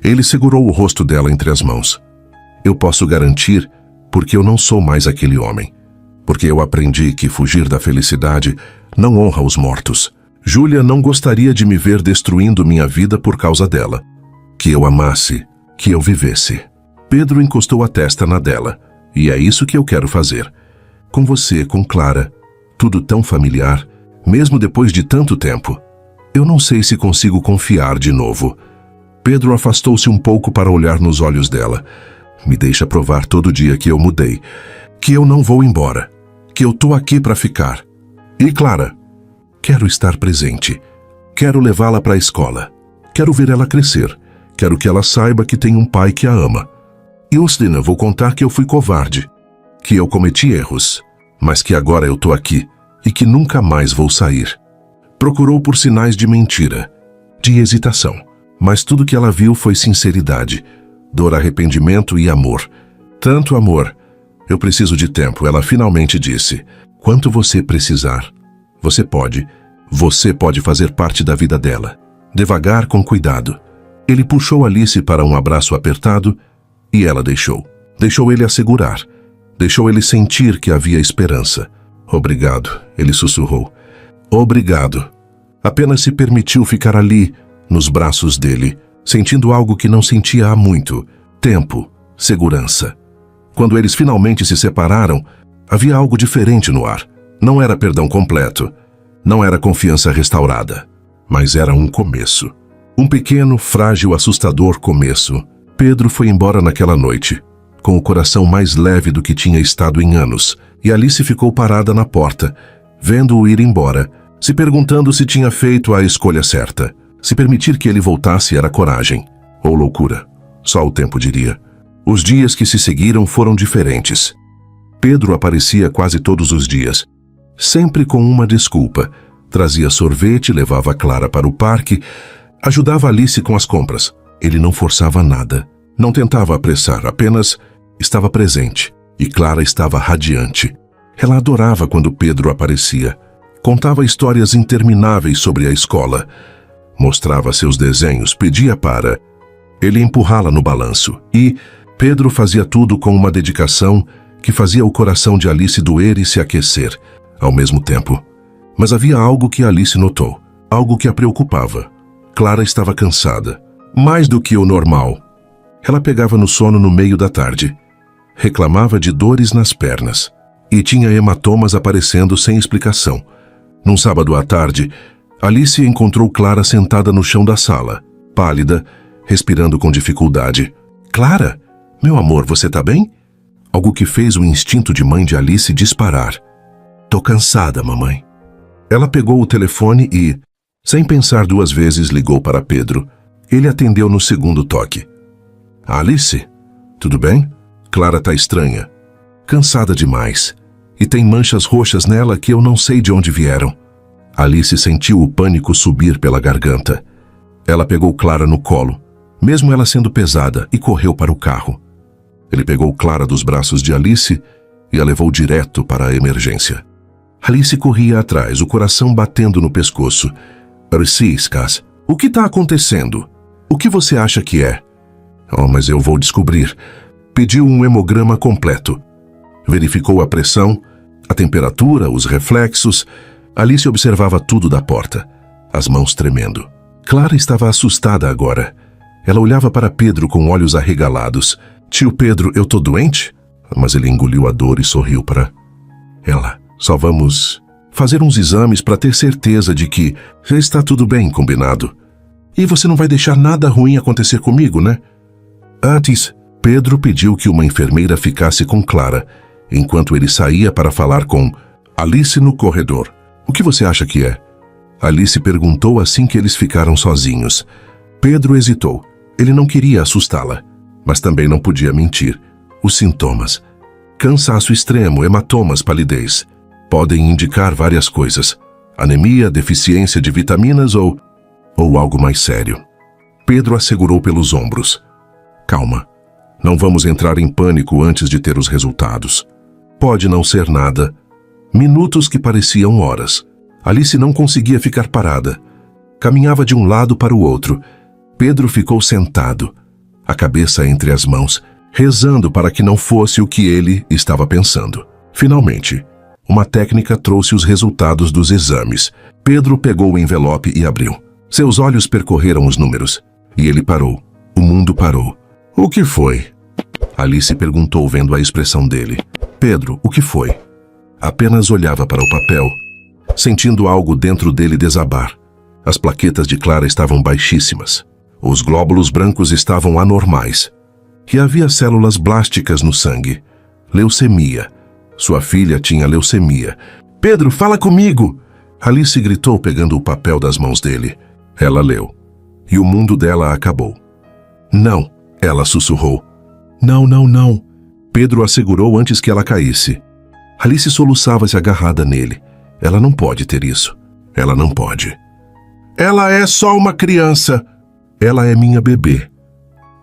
Speaker 1: Ele segurou o rosto dela entre as mãos. Eu posso garantir, porque eu não sou mais aquele homem. Porque eu aprendi que fugir da felicidade não honra os mortos. Júlia não gostaria de me ver destruindo minha vida por causa dela. Que eu amasse, que eu vivesse. Pedro encostou a testa na dela. E é isso que eu quero fazer. Com você, com Clara. Tudo tão familiar, mesmo depois de tanto tempo. Eu não sei se consigo confiar de novo. Pedro afastou-se um pouco para olhar nos olhos dela. Me deixa provar todo dia que eu mudei. Que eu não vou embora. Que eu tô aqui para ficar. E Clara? Quero estar presente. Quero levá-la para a escola. Quero ver ela crescer. Quero que ela saiba que tem um pai que a ama. E Ustina, vou contar que eu fui covarde. Que eu cometi erros. Mas que agora eu tô aqui. E que nunca mais vou sair. Procurou por sinais de mentira. De hesitação. Mas tudo que ela viu foi sinceridade. Dor, arrependimento e amor. Tanto amor. Eu preciso de tempo, ela finalmente disse. Quanto você precisar. Você pode fazer parte da vida dela. Devagar, com cuidado. Ele puxou Alice para um abraço apertado e ela deixou. Deixou ele a segurar. Deixou ele sentir que havia esperança. Obrigado, ele sussurrou. Obrigado. Apenas se permitiu ficar ali, nos braços dele, sentindo algo que não sentia há muito. Tempo, segurança. Quando eles finalmente se separaram, havia algo diferente no ar. Não era perdão completo. Não era confiança restaurada. Mas era um começo. Um pequeno, frágil, assustador começo. Pedro foi embora naquela noite, com o coração mais leve do que tinha estado em anos, e Alice ficou parada na porta, vendo-o ir embora, se perguntando se tinha feito a escolha certa. Se permitir que ele voltasse era coragem, ou loucura. Só o tempo diria. Os dias que se seguiram foram diferentes. Pedro aparecia quase todos os dias, sempre com uma desculpa. Trazia sorvete, levava Clara para o parque, ajudava Alice com as compras. Ele não forçava nada, não tentava apressar, apenas estava presente. e Clara estava radiante. Ela adorava quando Pedro aparecia. Contava histórias intermináveis sobre a escola. Mostrava seus desenhos, pedia para ele empurrá-la no balanço. E Pedro fazia tudo com uma dedicação que fazia o coração de Alice doer e se aquecer ao mesmo tempo. Mas havia algo que Alice notou, algo que a preocupava. Clara estava cansada, mais do que o normal. Ela pegava no sono no meio da tarde. Reclamava de dores nas pernas e tinha hematomas aparecendo sem explicação. Num sábado à tarde, Alice encontrou Clara sentada no chão da sala, pálida, respirando com dificuldade. Clara, meu amor, você tá bem? Algo que fez o instinto de mãe de Alice disparar. Tô cansada, mamãe. Ela pegou o telefone e, sem pensar duas vezes, ligou para Pedro. Ele atendeu no segundo toque. Alice, tudo bem? Clara tá estranha. Cansada demais. E tem manchas roxas nela que eu não sei de onde vieram. Alice sentiu o pânico subir pela garganta. Ela pegou Clara no colo, mesmo ela sendo pesada, e correu para o carro. Ele pegou Clara dos braços de Alice e a levou direto para a emergência. Alice corria atrás, o coração batendo no pescoço. Arciscas, o que está acontecendo? O que você acha que é? Oh, mas eu vou descobrir. Pediu um hemograma completo. Verificou a pressão, a temperatura, os reflexos. Alice observava tudo da porta, as mãos tremendo. Clara estava assustada agora. Ela olhava para Pedro com olhos arregalados. Tio Pedro, eu tô doente? Mas ele engoliu a dor e sorriu para ela. Só vamos fazer uns exames para ter certeza de que está tudo bem, combinado. E você não vai deixar nada ruim acontecer comigo, né? Antes, Pedro pediu que uma enfermeira ficasse com Clara, enquanto ele saía para falar com Alice no corredor. O que você acha que é? Alice perguntou assim que eles ficaram sozinhos. Pedro hesitou. Ele não queria assustá-la, mas também não podia mentir. Os sintomas: cansaço extremo, hematomas, palidez. Podem indicar várias coisas. Anemia, deficiência de vitaminas ou algo mais sério. Pedro a segurou pelos ombros. Calma. Não vamos entrar em pânico antes de ter os resultados. Pode não ser nada. Minutos que pareciam horas. Alice não conseguia ficar parada. Caminhava de um lado para o outro. Pedro ficou sentado, a cabeça entre as mãos, rezando para que não fosse o que ele estava pensando. Finalmente, uma técnica trouxe os resultados dos exames. Pedro pegou o envelope e abriu. Seus olhos percorreram os números. E ele parou. O mundo parou. O que foi? Alice perguntou, vendo a expressão dele. Pedro, o que foi? Apenas olhava para o papel, sentindo algo dentro dele desabar. As plaquetas de Clara estavam baixíssimas. Os glóbulos brancos estavam anormais. E havia células blásticas no sangue. Leucemia. Sua filha tinha leucemia. Pedro, fala comigo! Alice gritou, pegando o papel das mãos dele. Ela leu. E o mundo dela acabou. Não, ela sussurrou. Não, não, não. Pedro a segurou antes que ela caísse. Alice soluçava-se agarrada nele. Ela não pode ter isso. Ela não pode. Ela é só uma criança. Ela é minha bebê.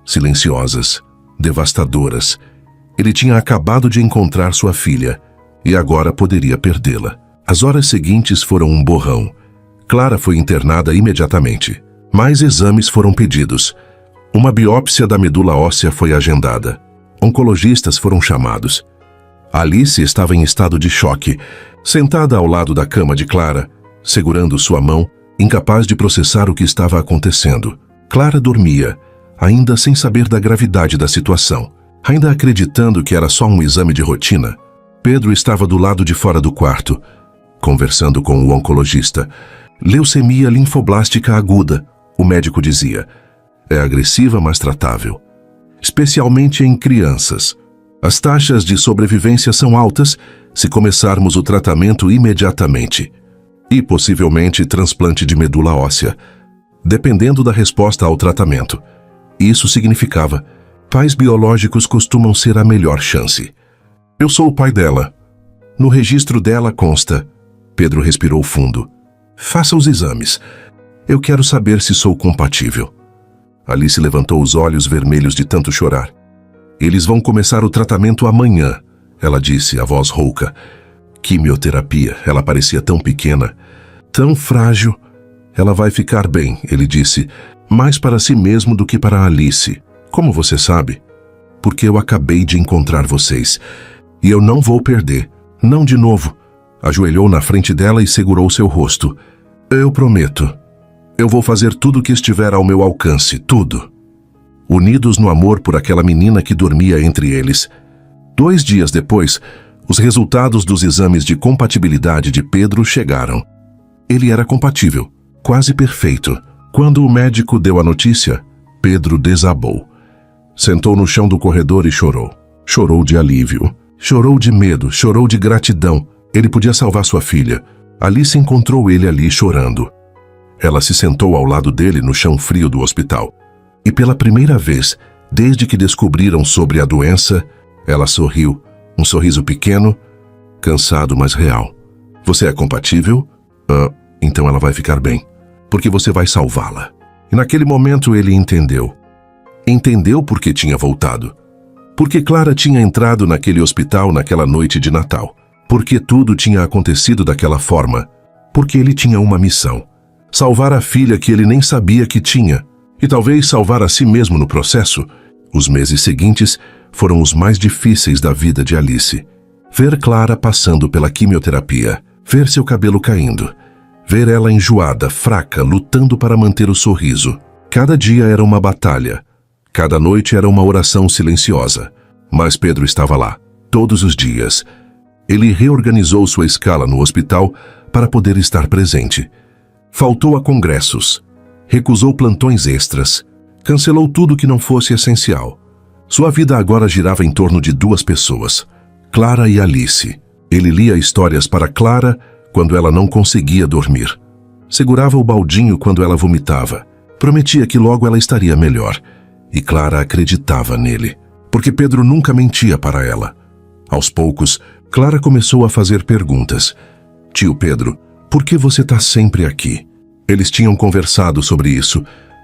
Speaker 1: Silenciosas, devastadoras. Ele tinha acabado de encontrar sua filha e agora poderia perdê-la. As horas seguintes foram um borrão. Clara foi internada imediatamente. Mais exames foram pedidos. Uma biópsia da medula óssea foi agendada. Oncologistas foram chamados. Alice estava em estado de choque, sentada ao lado da cama de Clara, segurando sua mão, incapaz de processar o que estava acontecendo. Clara dormia, ainda sem saber da gravidade da situação, ainda acreditando que era só um exame de rotina. Pedro estava do lado de fora do quarto, conversando com o oncologista. Leucemia linfoblástica aguda, o médico dizia. É agressiva, mas tratável. Especialmente em crianças. As taxas de sobrevivência são altas se começarmos o tratamento imediatamente. E possivelmente transplante de medula óssea, dependendo da resposta ao tratamento. Isso significava: pais biológicos costumam ser a melhor chance. Eu sou o pai dela. No registro dela consta. Pedro respirou fundo. Faça os exames. Eu quero saber se sou compatível. Alice levantou os olhos vermelhos de tanto chorar. Eles vão começar o tratamento amanhã. ela disse, a voz rouca. Quimioterapia, ela parecia tão pequena, tão frágil. Ela vai ficar bem, ele disse, mais para si mesmo do que para Alice. Como você sabe? Porque eu acabei de encontrar vocês. E eu não vou perder. Não de novo. Ajoelhou na frente dela e segurou seu rosto. Eu prometo. Eu vou fazer tudo o que estiver ao meu alcance, tudo. Unidos no amor por aquela menina que dormia entre eles. 2 dias depois, os resultados dos exames de compatibilidade de Pedro chegaram. Ele era compatível, quase perfeito. Quando o médico deu a notícia, Pedro desabou. Sentou no chão do corredor e chorou. Chorou de alívio. Chorou de medo, chorou de gratidão. Ele podia salvar sua filha. Alice encontrou ele ali chorando. Ela se sentou ao lado dele no chão frio do hospital. E pela primeira vez, desde que descobriram sobre a doença, ela sorriu. Um sorriso pequeno, cansado, mas real. Você é compatível? Então ela vai ficar bem. Porque você vai salvá-la. E naquele momento ele entendeu. Entendeu por que tinha voltado. Porque Clara tinha entrado naquele hospital naquela noite de Natal. Porque tudo tinha acontecido daquela forma. Porque ele tinha uma missão. Salvar a filha que ele nem sabia que tinha. E talvez salvar a si mesmo no processo. Os meses seguintes foram os mais difíceis da vida de Alice. Ver Clara passando pela quimioterapia. Ver seu cabelo caindo. Ver ela enjoada, fraca, lutando para manter o sorriso. Cada dia era uma batalha. Cada noite era uma oração silenciosa. Mas Pedro estava lá, todos os dias. Ele reorganizou sua escala no hospital para poder estar presente. Faltou a congressos. Recusou plantões extras. Cancelou tudo que não fosse essencial. Sua vida agora girava em torno de 2 pessoas, Clara e Alice. Ele lia histórias para Clara quando ela não conseguia dormir. Segurava o baldinho quando ela vomitava. Prometia que logo ela estaria melhor. E Clara acreditava nele, porque Pedro nunca mentia para ela. Aos poucos, Clara começou a fazer perguntas. Tio Pedro, por que você está sempre aqui? Eles tinham conversado sobre isso,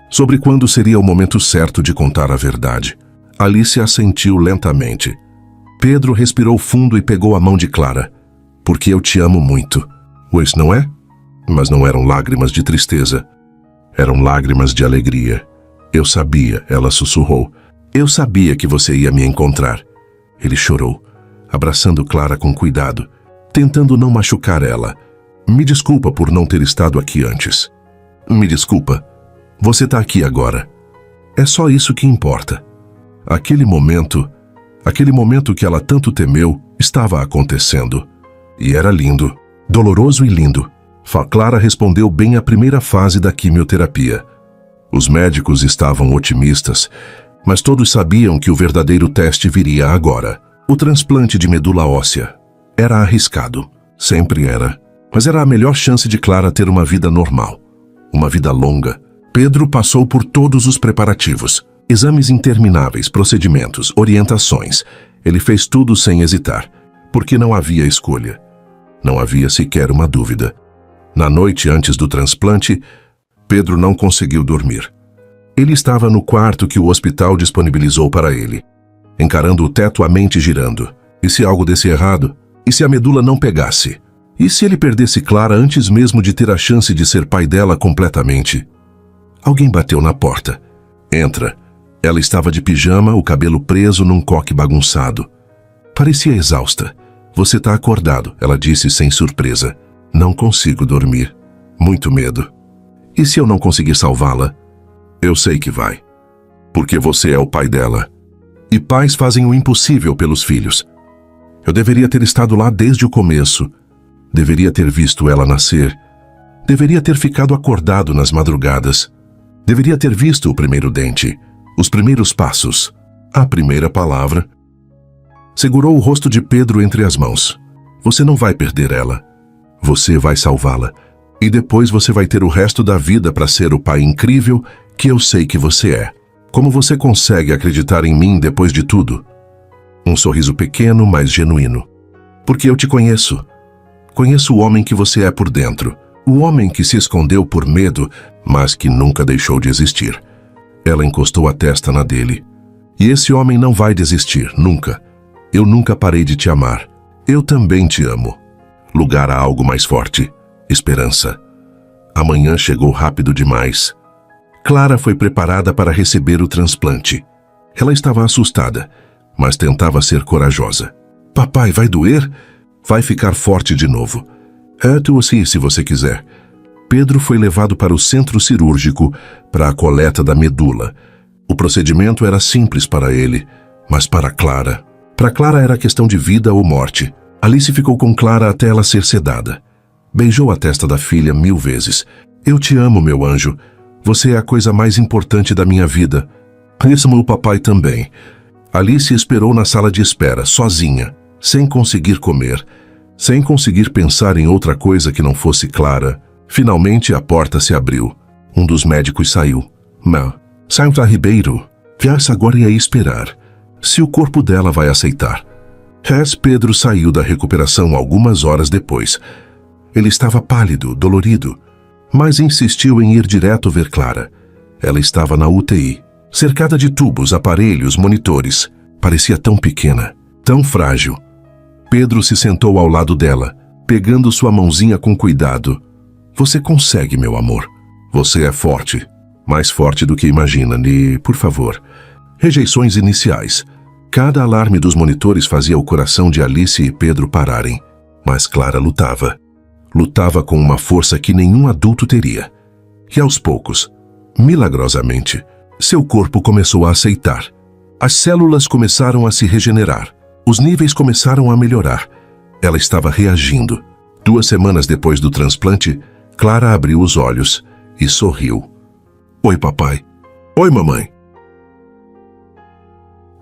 Speaker 1: sobre quando seria o momento certo de contar a verdade. Alice assentiu lentamente. Pedro respirou fundo e pegou a mão de Clara. Porque eu te amo muito. Pois não é? Mas não eram lágrimas de tristeza. Eram lágrimas de alegria. Eu sabia, ela sussurrou. Eu sabia que você ia me encontrar. Ele chorou, abraçando Clara com cuidado, tentando não machucar ela. Me desculpa por não ter estado aqui antes. Me desculpa. Você está aqui agora. É só isso que importa. Aquele momento que ela tanto temeu, estava acontecendo. E era lindo, doloroso e lindo. Clara respondeu bem à primeira fase da quimioterapia. Os médicos estavam otimistas, mas todos sabiam que o verdadeiro teste viria agora. O transplante de medula óssea. Era arriscado, sempre era. Mas era a melhor chance de Clara ter uma vida normal. Uma vida longa. Pedro passou por todos os preparativos. Exames intermináveis, procedimentos, orientações. Ele fez tudo sem hesitar, porque não havia escolha. Não havia sequer uma dúvida. Na noite antes do transplante, Pedro não conseguiu dormir. Ele estava no quarto que o hospital disponibilizou para ele, encarando o teto, a mente girando. E se algo desse errado? E se a medula não pegasse? E se ele perdesse Clara antes mesmo de ter a chance de ser pai dela completamente? Alguém bateu na porta. Entra. Ela estava de pijama, o cabelo preso num coque bagunçado. Parecia exausta. Você está acordado, ela disse sem surpresa. Não consigo dormir. Muito medo. E se eu não conseguir salvá-la? Eu sei que vai. Porque você é o pai dela. E pais fazem o impossível pelos filhos. Eu deveria ter estado lá desde o começo. Deveria ter visto ela nascer. Deveria ter ficado acordado nas madrugadas. Deveria ter visto o primeiro dente, os primeiros passos, a primeira palavra. Segurou o rosto de Pedro entre as mãos. Você não vai perder ela. Você vai salvá-la. E depois você vai ter o resto da vida para ser o pai incrível que eu sei que você é. Como você consegue acreditar em mim depois de tudo? Um sorriso pequeno, mas genuíno. Porque eu te conheço. Conheço o homem que você é por dentro. O homem que se escondeu por medo, mas que nunca deixou de existir. Ela encostou a testa na dele. E esse homem não vai desistir, nunca. Eu nunca parei de te amar. Eu também te amo. Lugar a algo mais forte. Esperança. Amanhã chegou rápido demais. Clara foi preparada para receber o transplante. Ela estava assustada, mas tentava ser corajosa. Papai, vai doer? Vai ficar forte de novo. Tu assim, se você quiser. Pedro foi levado para o centro cirúrgico para a coleta da medula. O procedimento era simples para ele, mas para Clara era questão de vida ou morte. Alice ficou com Clara até ela ser sedada. Beijou a testa da filha 1000 vezes. Eu te amo, meu anjo. Você é a coisa mais importante da minha vida. Amo o papai também. Alice esperou na sala de espera, sozinha, sem conseguir comer, sem conseguir pensar em outra coisa que não fosse Clara. Finalmente a porta se abriu. Um dos médicos saiu. Santa Ribeiro, viesse agora e aí esperar. Se o corpo dela vai aceitar. Pedro saiu da recuperação algumas horas depois. Ele estava pálido, dolorido, mas insistiu em ir direto ver Clara. Ela estava na UTI, cercada de tubos, aparelhos, monitores. Parecia tão pequena, tão frágil. Pedro se sentou ao lado dela, pegando sua mãozinha com cuidado. Você consegue, meu amor. Você é forte. Mais forte do que imagina. E, por favor, rejeições iniciais. Cada alarme dos monitores fazia o coração de Alice e Pedro pararem. Mas Clara lutava. Lutava com uma força que nenhum adulto teria. E aos poucos, milagrosamente, seu corpo começou a aceitar. As células começaram a se regenerar. Os níveis começaram a melhorar. Ela estava reagindo. 2 semanas depois do transplante, Clara abriu os olhos e sorriu. Oi, papai. Oi, mamãe.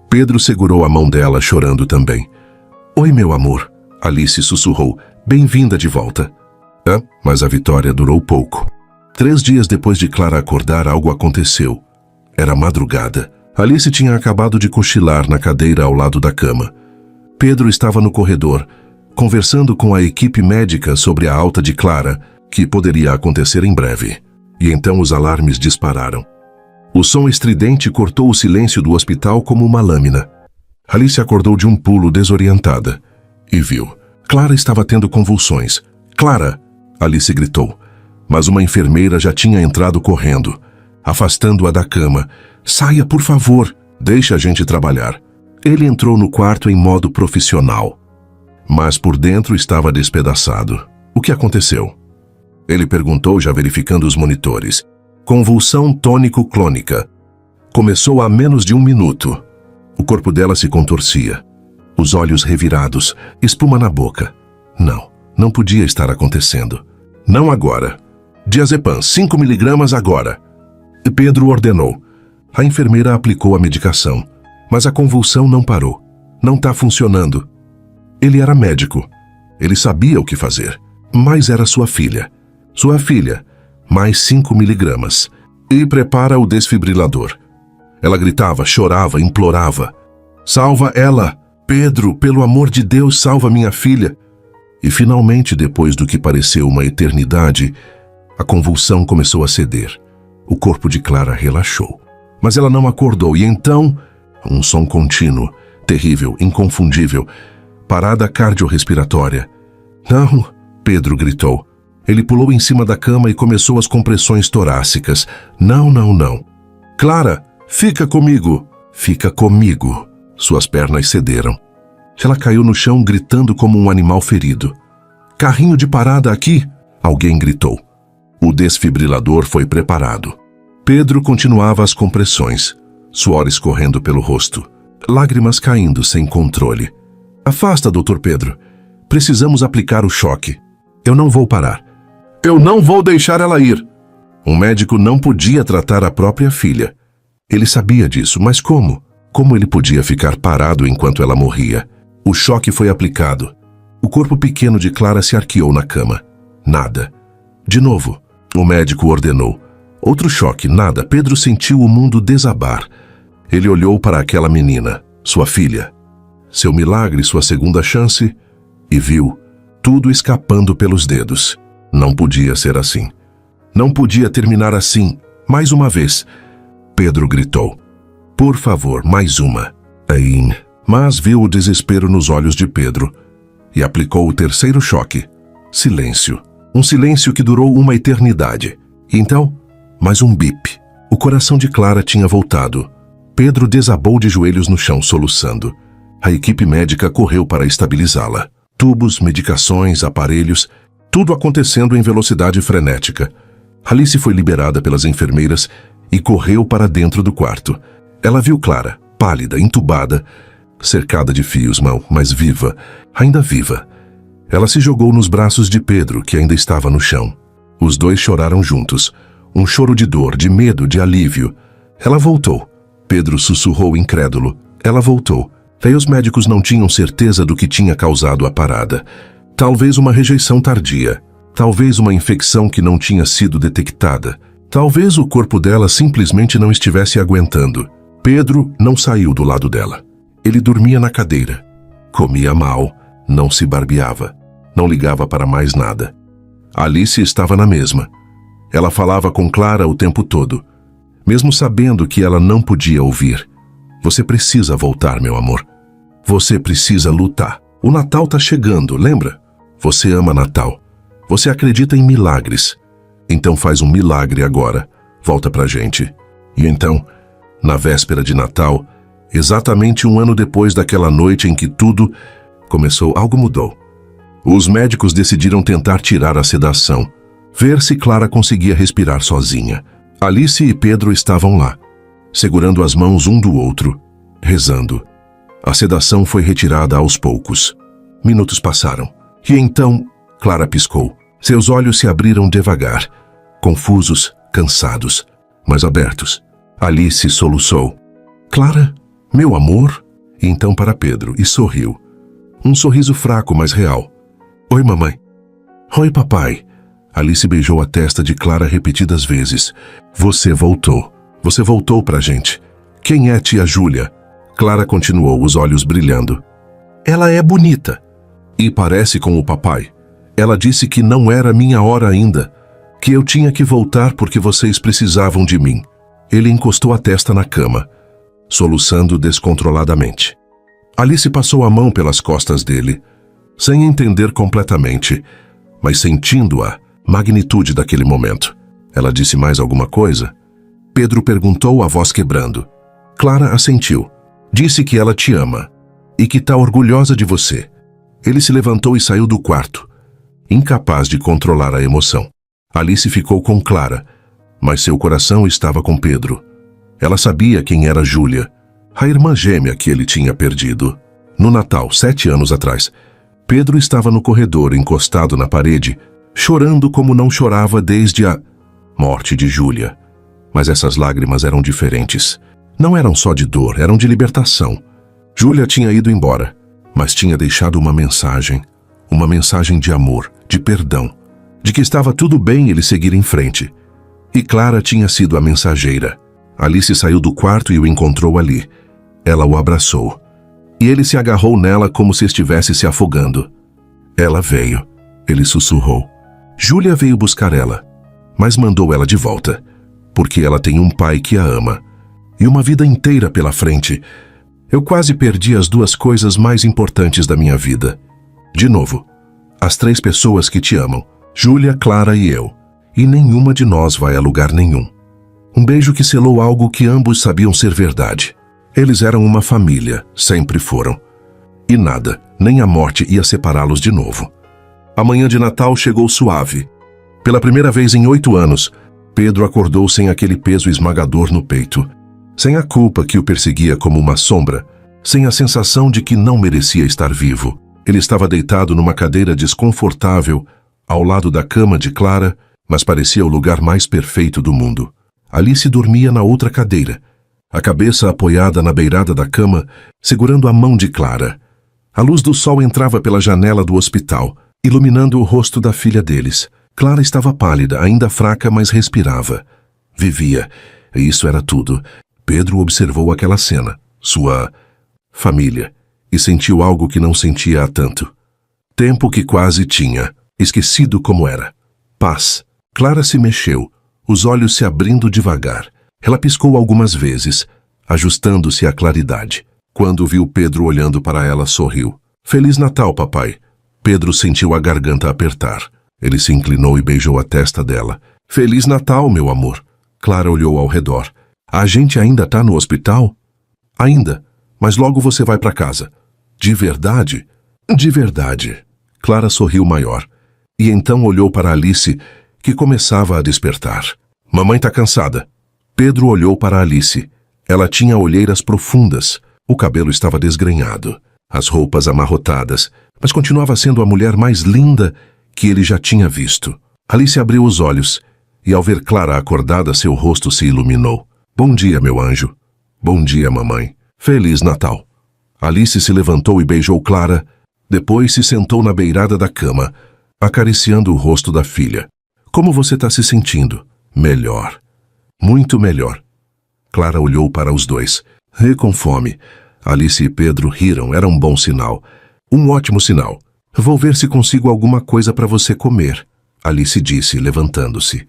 Speaker 1: Pedro segurou a mão dela, chorando também. Oi, meu amor. Alice sussurrou. Bem-vinda de volta. Mas a vitória durou pouco. 3 dias depois de Clara acordar, algo aconteceu. Era madrugada. Alice tinha acabado de cochilar na cadeira ao lado da cama. Pedro estava no corredor, conversando com a equipe médica sobre a alta de Clara, que poderia acontecer em breve. E então os alarmes dispararam. O som estridente cortou o silêncio do hospital como uma lâmina. Alice acordou de um pulo, desorientada, e viu. Clara estava tendo convulsões. Clara! Alice gritou. Mas uma enfermeira já tinha entrado correndo, afastando-a da cama. Saia, por favor. Deixe a gente trabalhar. Ele entrou no quarto em modo profissional. Mas por dentro estava despedaçado. O que aconteceu? Ele perguntou, já verificando os monitores. Convulsão tônico-clônica. Começou há menos de 1 minuto. O corpo dela se contorcia. Os olhos revirados, espuma na boca. Não podia estar acontecendo. Não agora. Diazepam, 5 miligramas agora. Pedro ordenou. A enfermeira aplicou a medicação, mas a convulsão não parou. Não está funcionando. Ele era médico. Ele sabia o que fazer. Mas era sua filha. Sua filha. Mais 5 miligramas. E prepara o desfibrilador. Ela gritava, chorava, implorava. Salva ela! Pedro, pelo amor de Deus, salva minha filha! E finalmente, depois do que pareceu uma eternidade, a convulsão começou a ceder. O corpo de Clara relaxou. Mas ela não acordou, e então, um som contínuo, terrível, inconfundível, parada cardiorrespiratória. Não, Pedro gritou. Ele pulou em cima da cama e começou as compressões torácicas. Não. Clara, fica comigo. Fica comigo. Suas pernas cederam. Ela caiu no chão gritando como um animal ferido. Carrinho de parada aqui! Alguém gritou. O desfibrilador foi preparado. Pedro continuava as compressões, suor escorrendo pelo rosto, lágrimas caindo sem controle. Afasta, Dr. Pedro. Precisamos aplicar o choque. Eu não vou parar. Eu não vou deixar ela ir. Um médico não podia tratar a própria filha. Ele sabia disso, mas como? Como ele podia ficar parado enquanto ela morria? O choque foi aplicado. O corpo pequeno de Clara se arqueou na cama. Nada. De novo, o médico ordenou. Outro choque, nada. Pedro sentiu o mundo desabar. Ele olhou para aquela menina, sua filha. Seu milagre, sua segunda chance, e viu tudo escapando pelos dedos. Não podia ser assim. Não podia terminar assim. Mais uma vez. Pedro gritou. Por favor, mais uma. mas viu o desespero nos olhos de Pedro e aplicou o terceiro choque. Silêncio. Um silêncio que durou uma eternidade. E então, mais um bip. O coração de Clara tinha voltado. Pedro desabou de joelhos no chão, soluçando. A equipe médica correu para estabilizá-la. Tubos, medicações, aparelhos, tudo acontecendo em velocidade frenética. Alice foi liberada pelas enfermeiras e correu para dentro do quarto. Ela viu Clara, pálida, entubada, cercada de fios, mas viva, ainda viva. Ela se jogou nos braços de Pedro, que ainda estava no chão. Os dois choraram juntos. Um choro de dor, de medo, de alívio. Ela voltou. Pedro sussurrou incrédulo. Ela voltou. Daí os médicos não tinham certeza do que tinha causado a parada. Talvez uma rejeição tardia. Talvez uma infecção que não tinha sido detectada. Talvez o corpo dela simplesmente não estivesse aguentando. Pedro não saiu do lado dela. Ele dormia na cadeira. Comia mal, não se barbeava, não ligava para mais nada. Alice estava na mesma. Ela falava com Clara o tempo todo, mesmo sabendo que ela não podia ouvir. Você precisa voltar, meu amor. Você precisa lutar. O Natal tá chegando, lembra? Você ama Natal. Você acredita em milagres. Então faz um milagre agora. Volta pra gente. E então, na véspera de Natal, exatamente um ano depois daquela noite em que tudo começou, algo mudou. Os médicos decidiram tentar tirar a sedação, ver se Clara conseguia respirar sozinha. Alice e Pedro estavam lá, segurando as mãos um do outro, rezando. A sedação foi retirada aos poucos. Minutos passaram. E então, Clara piscou. Seus olhos se abriram devagar, confusos, cansados, mas abertos. Alice soluçou. Clara, meu amor? E então para Pedro, e sorriu. Um sorriso fraco, mas real. Oi, mamãe. Oi, papai. Alice beijou a testa de Clara repetidas vezes. Você voltou. Você voltou pra gente. Quem é tia Júlia? Clara continuou, os olhos brilhando. Ela é bonita. E parece com o papai. Ela disse que não era minha hora ainda, que eu tinha que voltar porque vocês precisavam de mim. Ele encostou a testa na cama, soluçando descontroladamente. Alice passou a mão pelas costas dele, sem entender completamente, mas sentindo a magnitude daquele momento. Ela disse mais alguma coisa? Pedro perguntou, a voz quebrando. Clara assentiu. Disse que ela te ama e que está orgulhosa de você. Ele se levantou e saiu do quarto, incapaz de controlar a emoção. Alice ficou com Clara, mas seu coração estava com Pedro. Ela sabia quem era Júlia, a irmã gêmea que ele tinha perdido. No Natal, 7 anos atrás, Pedro estava no corredor, encostado na parede, chorando como não chorava desde a morte de Júlia. Mas essas lágrimas eram diferentes. Não eram só de dor, eram de libertação. Júlia tinha ido embora, mas tinha deixado uma mensagem de amor, de perdão, de que estava tudo bem ele seguir em frente. E Clara tinha sido a mensageira. Alice saiu do quarto e o encontrou ali. Ela o abraçou. E ele se agarrou nela como se estivesse se afogando. Ela veio. Ele sussurrou. Júlia veio buscar ela, mas mandou ela de volta, porque ela tem um pai que a ama e uma vida inteira pela frente. Eu quase perdi as 2 coisas mais importantes da minha vida. De novo, as 3 pessoas que te amam, Júlia, Clara e eu. E nenhuma de nós vai a lugar nenhum. Um beijo que selou algo que ambos sabiam ser verdade. Eles eram uma família, sempre foram. E nada, nem a morte ia separá-los de novo. A manhã de Natal chegou suave. Pela primeira vez em 8 anos, Pedro acordou sem aquele peso esmagador no peito, sem a culpa que o perseguia como uma sombra, sem a sensação de que não merecia estar vivo. Ele estava deitado numa cadeira desconfortável, ao lado da cama de Clara, mas parecia o lugar mais perfeito do mundo. Alice dormia na outra cadeira, a cabeça apoiada na beirada da cama, segurando a mão de Clara. A luz do sol entrava pela janela do hospital, iluminando o rosto da filha deles. Clara estava pálida, ainda fraca, mas respirava. Vivia, e isso era tudo. Pedro observou aquela cena, sua família, e sentiu algo que não sentia há tanto. Tempo que quase tinha, esquecido como era. Paz. Clara se mexeu, os olhos se abrindo devagar. Ela piscou algumas vezes, ajustando-se à claridade. Quando viu Pedro olhando para ela, sorriu. Feliz Natal, papai. Pedro sentiu a garganta apertar. Ele se inclinou e beijou a testa dela. Feliz Natal, meu amor. Clara olhou ao redor. A gente ainda está no hospital? Ainda, mas logo você vai para casa. De verdade? De verdade. Clara sorriu maior. E então olhou para Alice, que começava a despertar. Mamãe está cansada. Pedro olhou para Alice. Ela tinha olheiras profundas. O cabelo estava desgrenhado. As roupas amarrotadas. Mas continuava sendo a mulher mais linda que ele já tinha visto. Alice abriu os olhos. E ao ver Clara acordada, seu rosto se iluminou. Bom dia, meu anjo. Bom dia, mamãe. Feliz Natal. Alice se levantou e beijou Clara. Depois se sentou na beirada da cama, acariciando o rosto da filha. Como você está se sentindo? Melhor. Muito melhor. Clara olhou para os dois. E com fome. Alice e Pedro riram. Era um bom sinal. Um ótimo sinal. Vou ver se consigo alguma coisa para você comer, Alice disse, levantando-se.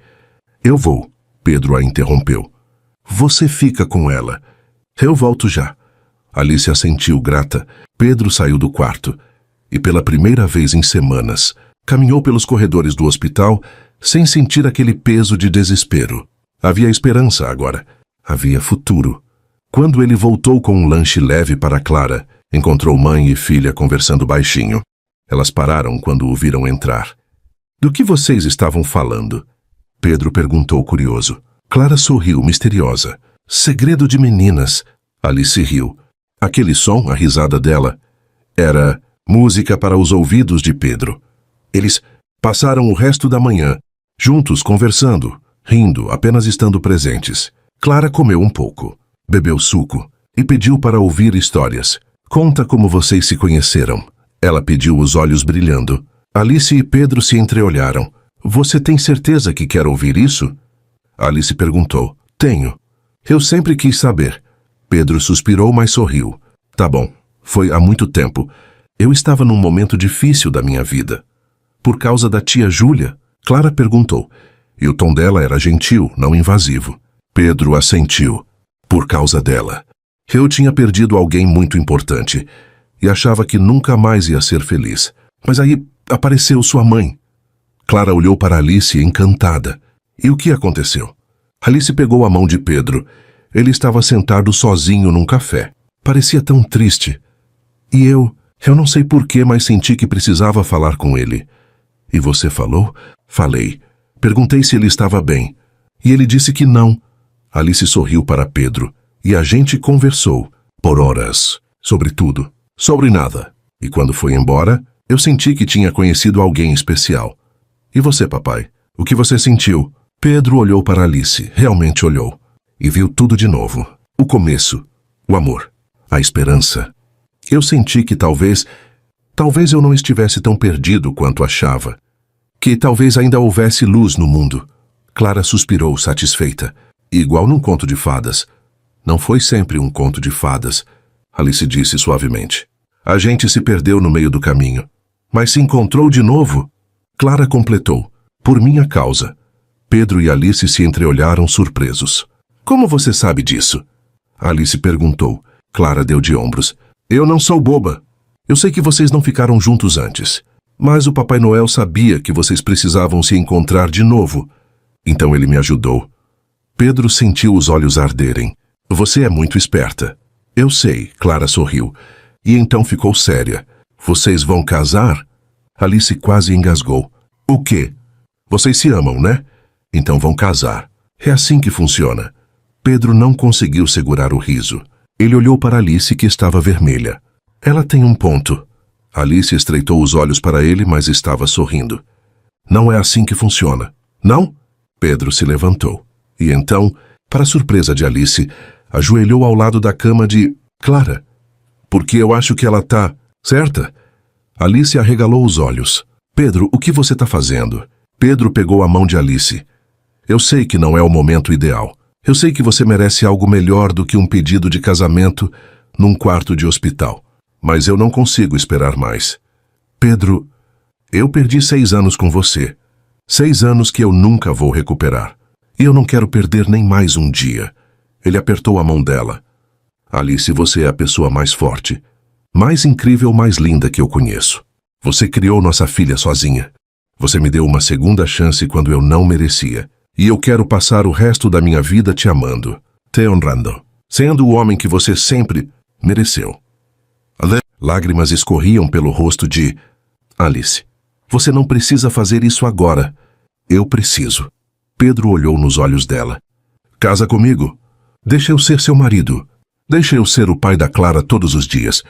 Speaker 1: Eu vou, Pedro a interrompeu. Você fica com ela. Eu volto já. Alice assentiu grata. Pedro saiu do quarto e, pela primeira vez em semanas, caminhou pelos corredores do hospital sem sentir aquele peso de desespero. Havia esperança agora. Havia futuro. Quando ele voltou com um lanche leve para Clara, encontrou mãe e filha conversando baixinho. Elas pararam quando o viram entrar. Do que vocês estavam falando? Pedro perguntou curioso. Clara sorriu, misteriosa. Segredo de meninas. Alice riu. Aquele som, a risada dela, era música para os ouvidos de Pedro. Eles passaram o resto da manhã, juntos conversando, rindo, apenas estando presentes. Clara comeu um pouco, bebeu suco e pediu para ouvir histórias. Conta como vocês se conheceram. Ela pediu, os olhos brilhando. Alice e Pedro se entreolharam. Você tem certeza que quer ouvir isso? Alice perguntou. Tenho. Eu sempre quis saber. Pedro suspirou, mas sorriu. Tá bom. Foi há muito tempo. Eu estava num momento difícil da minha vida. Por causa da tia Júlia? Clara perguntou. E o tom dela era gentil, não invasivo. Pedro assentiu. Por causa dela. Eu tinha perdido alguém muito importante e achava que nunca mais ia ser feliz. Mas aí apareceu sua mãe. Clara olhou para Alice encantada. E o que aconteceu? Alice pegou a mão de Pedro. Ele estava sentado sozinho num café. Parecia tão triste. E eu não sei porquê, mas senti que precisava falar com ele. E você falou? Falei. Perguntei se ele estava bem. E ele disse que não. Alice sorriu para Pedro. E a gente conversou, por horas, sobre tudo, sobre nada. E quando foi embora, eu senti que tinha conhecido alguém especial. E você, papai? O que você sentiu? Pedro olhou para Alice, realmente olhou. E viu tudo de novo. O começo, o amor, a esperança. Eu senti que talvez eu não estivesse tão perdido quanto achava. Que talvez ainda houvesse luz no mundo. Clara suspirou, satisfeita. Igual num conto de fadas. Não foi sempre um conto de fadas, Alice disse suavemente. A gente se perdeu no meio do caminho. Mas se encontrou de novo. Clara completou. Por minha causa. Pedro e Alice se entreolharam surpresos. Como você sabe disso? Alice perguntou. Clara deu de ombros. Eu não sou boba. Eu sei que vocês não ficaram juntos antes. Mas o Papai Noel sabia que vocês precisavam se encontrar de novo. Então ele me ajudou. Pedro sentiu os olhos arderem. Você é muito esperta. Eu sei, Clara sorriu. E então ficou séria. Vocês vão casar? Alice quase engasgou. O quê? Vocês se amam, né? Então vão casar. É assim que funciona. Pedro não conseguiu segurar o riso. Ele olhou para Alice, que estava vermelha. Ela tem um ponto. Alice estreitou os olhos para ele, mas estava sorrindo. Não é assim que funciona. Não? Pedro se levantou. E então, para surpresa de Alice, ajoelhou ao lado da cama de Clara. Porque eu acho que ela tá certa. Alice arregalou os olhos. Pedro, o que você está fazendo? Pedro pegou a mão de Alice. Eu sei que não é o momento ideal. Eu sei que você merece algo melhor do que um pedido de casamento num quarto de hospital. Mas eu não consigo esperar mais. Pedro, eu perdi 6 anos com você. 6 anos que eu nunca vou recuperar. E eu não quero perder nem mais um dia. Ele apertou a mão dela. Alice, você é a pessoa mais forte, mais incrível, mais linda que eu conheço. Você criou nossa filha sozinha. Você me deu uma segunda chance quando eu não merecia. E eu quero passar o resto da minha vida te amando, te honrando, sendo o homem que você sempre mereceu. Lágrimas escorriam pelo rosto de Alice. Você não precisa fazer isso agora. Eu preciso. Pedro olhou nos olhos dela. Casa comigo. Deixa eu ser seu marido. Deixa eu ser o pai da Clara todos os dias.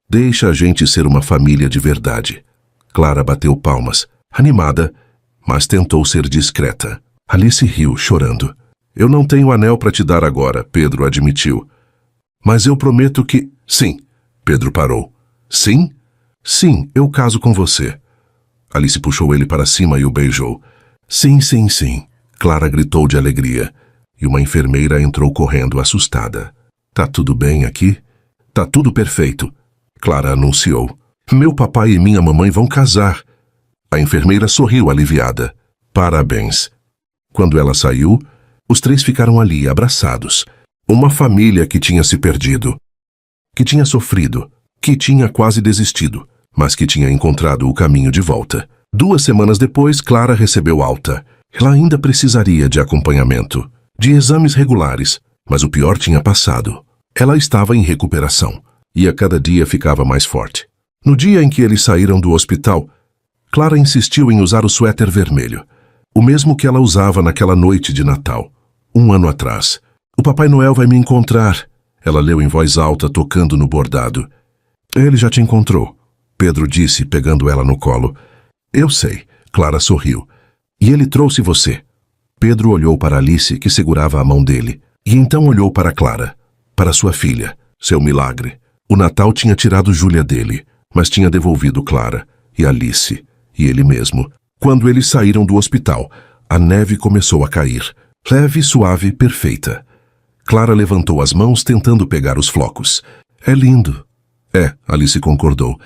Speaker 1: Deixa a gente ser uma família de verdade. Clara bateu palmas, animada, mas tentou ser discreta. Alice riu, chorando. Eu não tenho anel para te dar agora, Pedro admitiu. Mas eu prometo que... Sim. Pedro parou. Sim? Sim, eu caso com você. Alice puxou ele para cima e o beijou. Sim, sim, sim. Clara gritou de alegria. E uma enfermeira entrou correndo, assustada. Tá tudo bem aqui? Tá tudo perfeito. Clara anunciou. Meu papai e minha mamãe vão casar. A enfermeira sorriu aliviada. Parabéns. Quando ela saiu, os três ficaram ali, abraçados. Uma família que tinha se perdido, que tinha sofrido, que tinha quase desistido, mas que tinha encontrado o caminho de volta. 2 semanas depois, Clara recebeu alta. Ela ainda precisaria de acompanhamento, de exames regulares, mas o pior tinha passado. Ela estava em recuperação, e a cada dia ficava mais forte. No dia em que eles saíram do hospital, Clara insistiu em usar o suéter vermelho, o mesmo que ela usava naquela noite de Natal, 1 ano atrás. O Papai Noel vai me encontrar, ela leu em voz alta, tocando no bordado. Ele já te encontrou, Pedro disse, pegando ela no colo. Eu sei, Clara sorriu. E ele trouxe você. Pedro olhou para Alice, que segurava a mão dele, e então olhou para Clara, para sua filha, seu milagre. O Natal tinha tirado Júlia dele, mas tinha devolvido Clara, e Alice, e ele mesmo. Quando eles saíram do hospital, a neve começou a cair, leve, suave, perfeita. Clara levantou as mãos tentando pegar os flocos. É lindo. É, Alice concordou.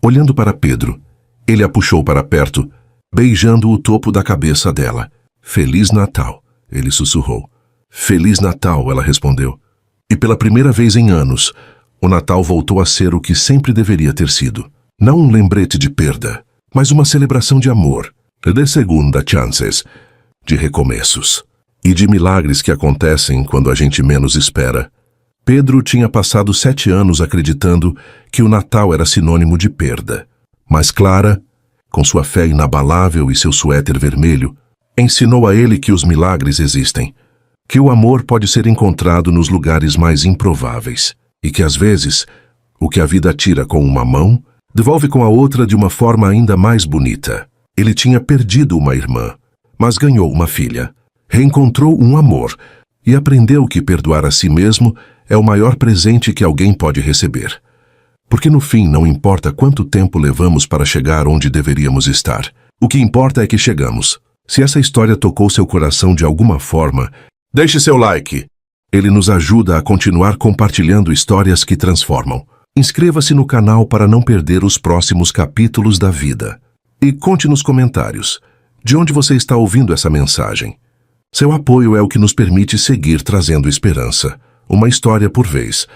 Speaker 1: Olhando para Pedro, ele a puxou para perto, beijando o topo da cabeça dela. Feliz Natal, ele sussurrou. Feliz Natal, ela respondeu. E pela primeira vez em anos, o Natal voltou a ser o que sempre deveria ter sido. Não um lembrete de perda, mas uma celebração de amor, de segunda chances, de recomeços e de milagres que acontecem quando a gente menos espera. Pedro tinha passado 7 anos acreditando que o Natal era sinônimo de perda. Mas Clara, com sua fé inabalável e seu suéter vermelho, ensinou a ele que os milagres existem, que o amor pode ser encontrado nos lugares mais improváveis e que, às vezes, o que a vida tira com uma mão, devolve com a outra de uma forma ainda mais bonita. Ele tinha perdido uma irmã, mas ganhou uma filha. Reencontrou um amor e aprendeu que perdoar a si mesmo é o maior presente que alguém pode receber. Porque no fim não importa quanto tempo levamos para chegar onde deveríamos estar. O que importa é que chegamos. Se essa história tocou seu coração de alguma forma, deixe seu like. Ele nos ajuda a continuar compartilhando histórias que transformam. Inscreva-se no canal para não perder os próximos capítulos da vida. E conte nos comentários de onde você está ouvindo essa mensagem. Seu apoio é o que nos permite seguir trazendo esperança, uma história por vez.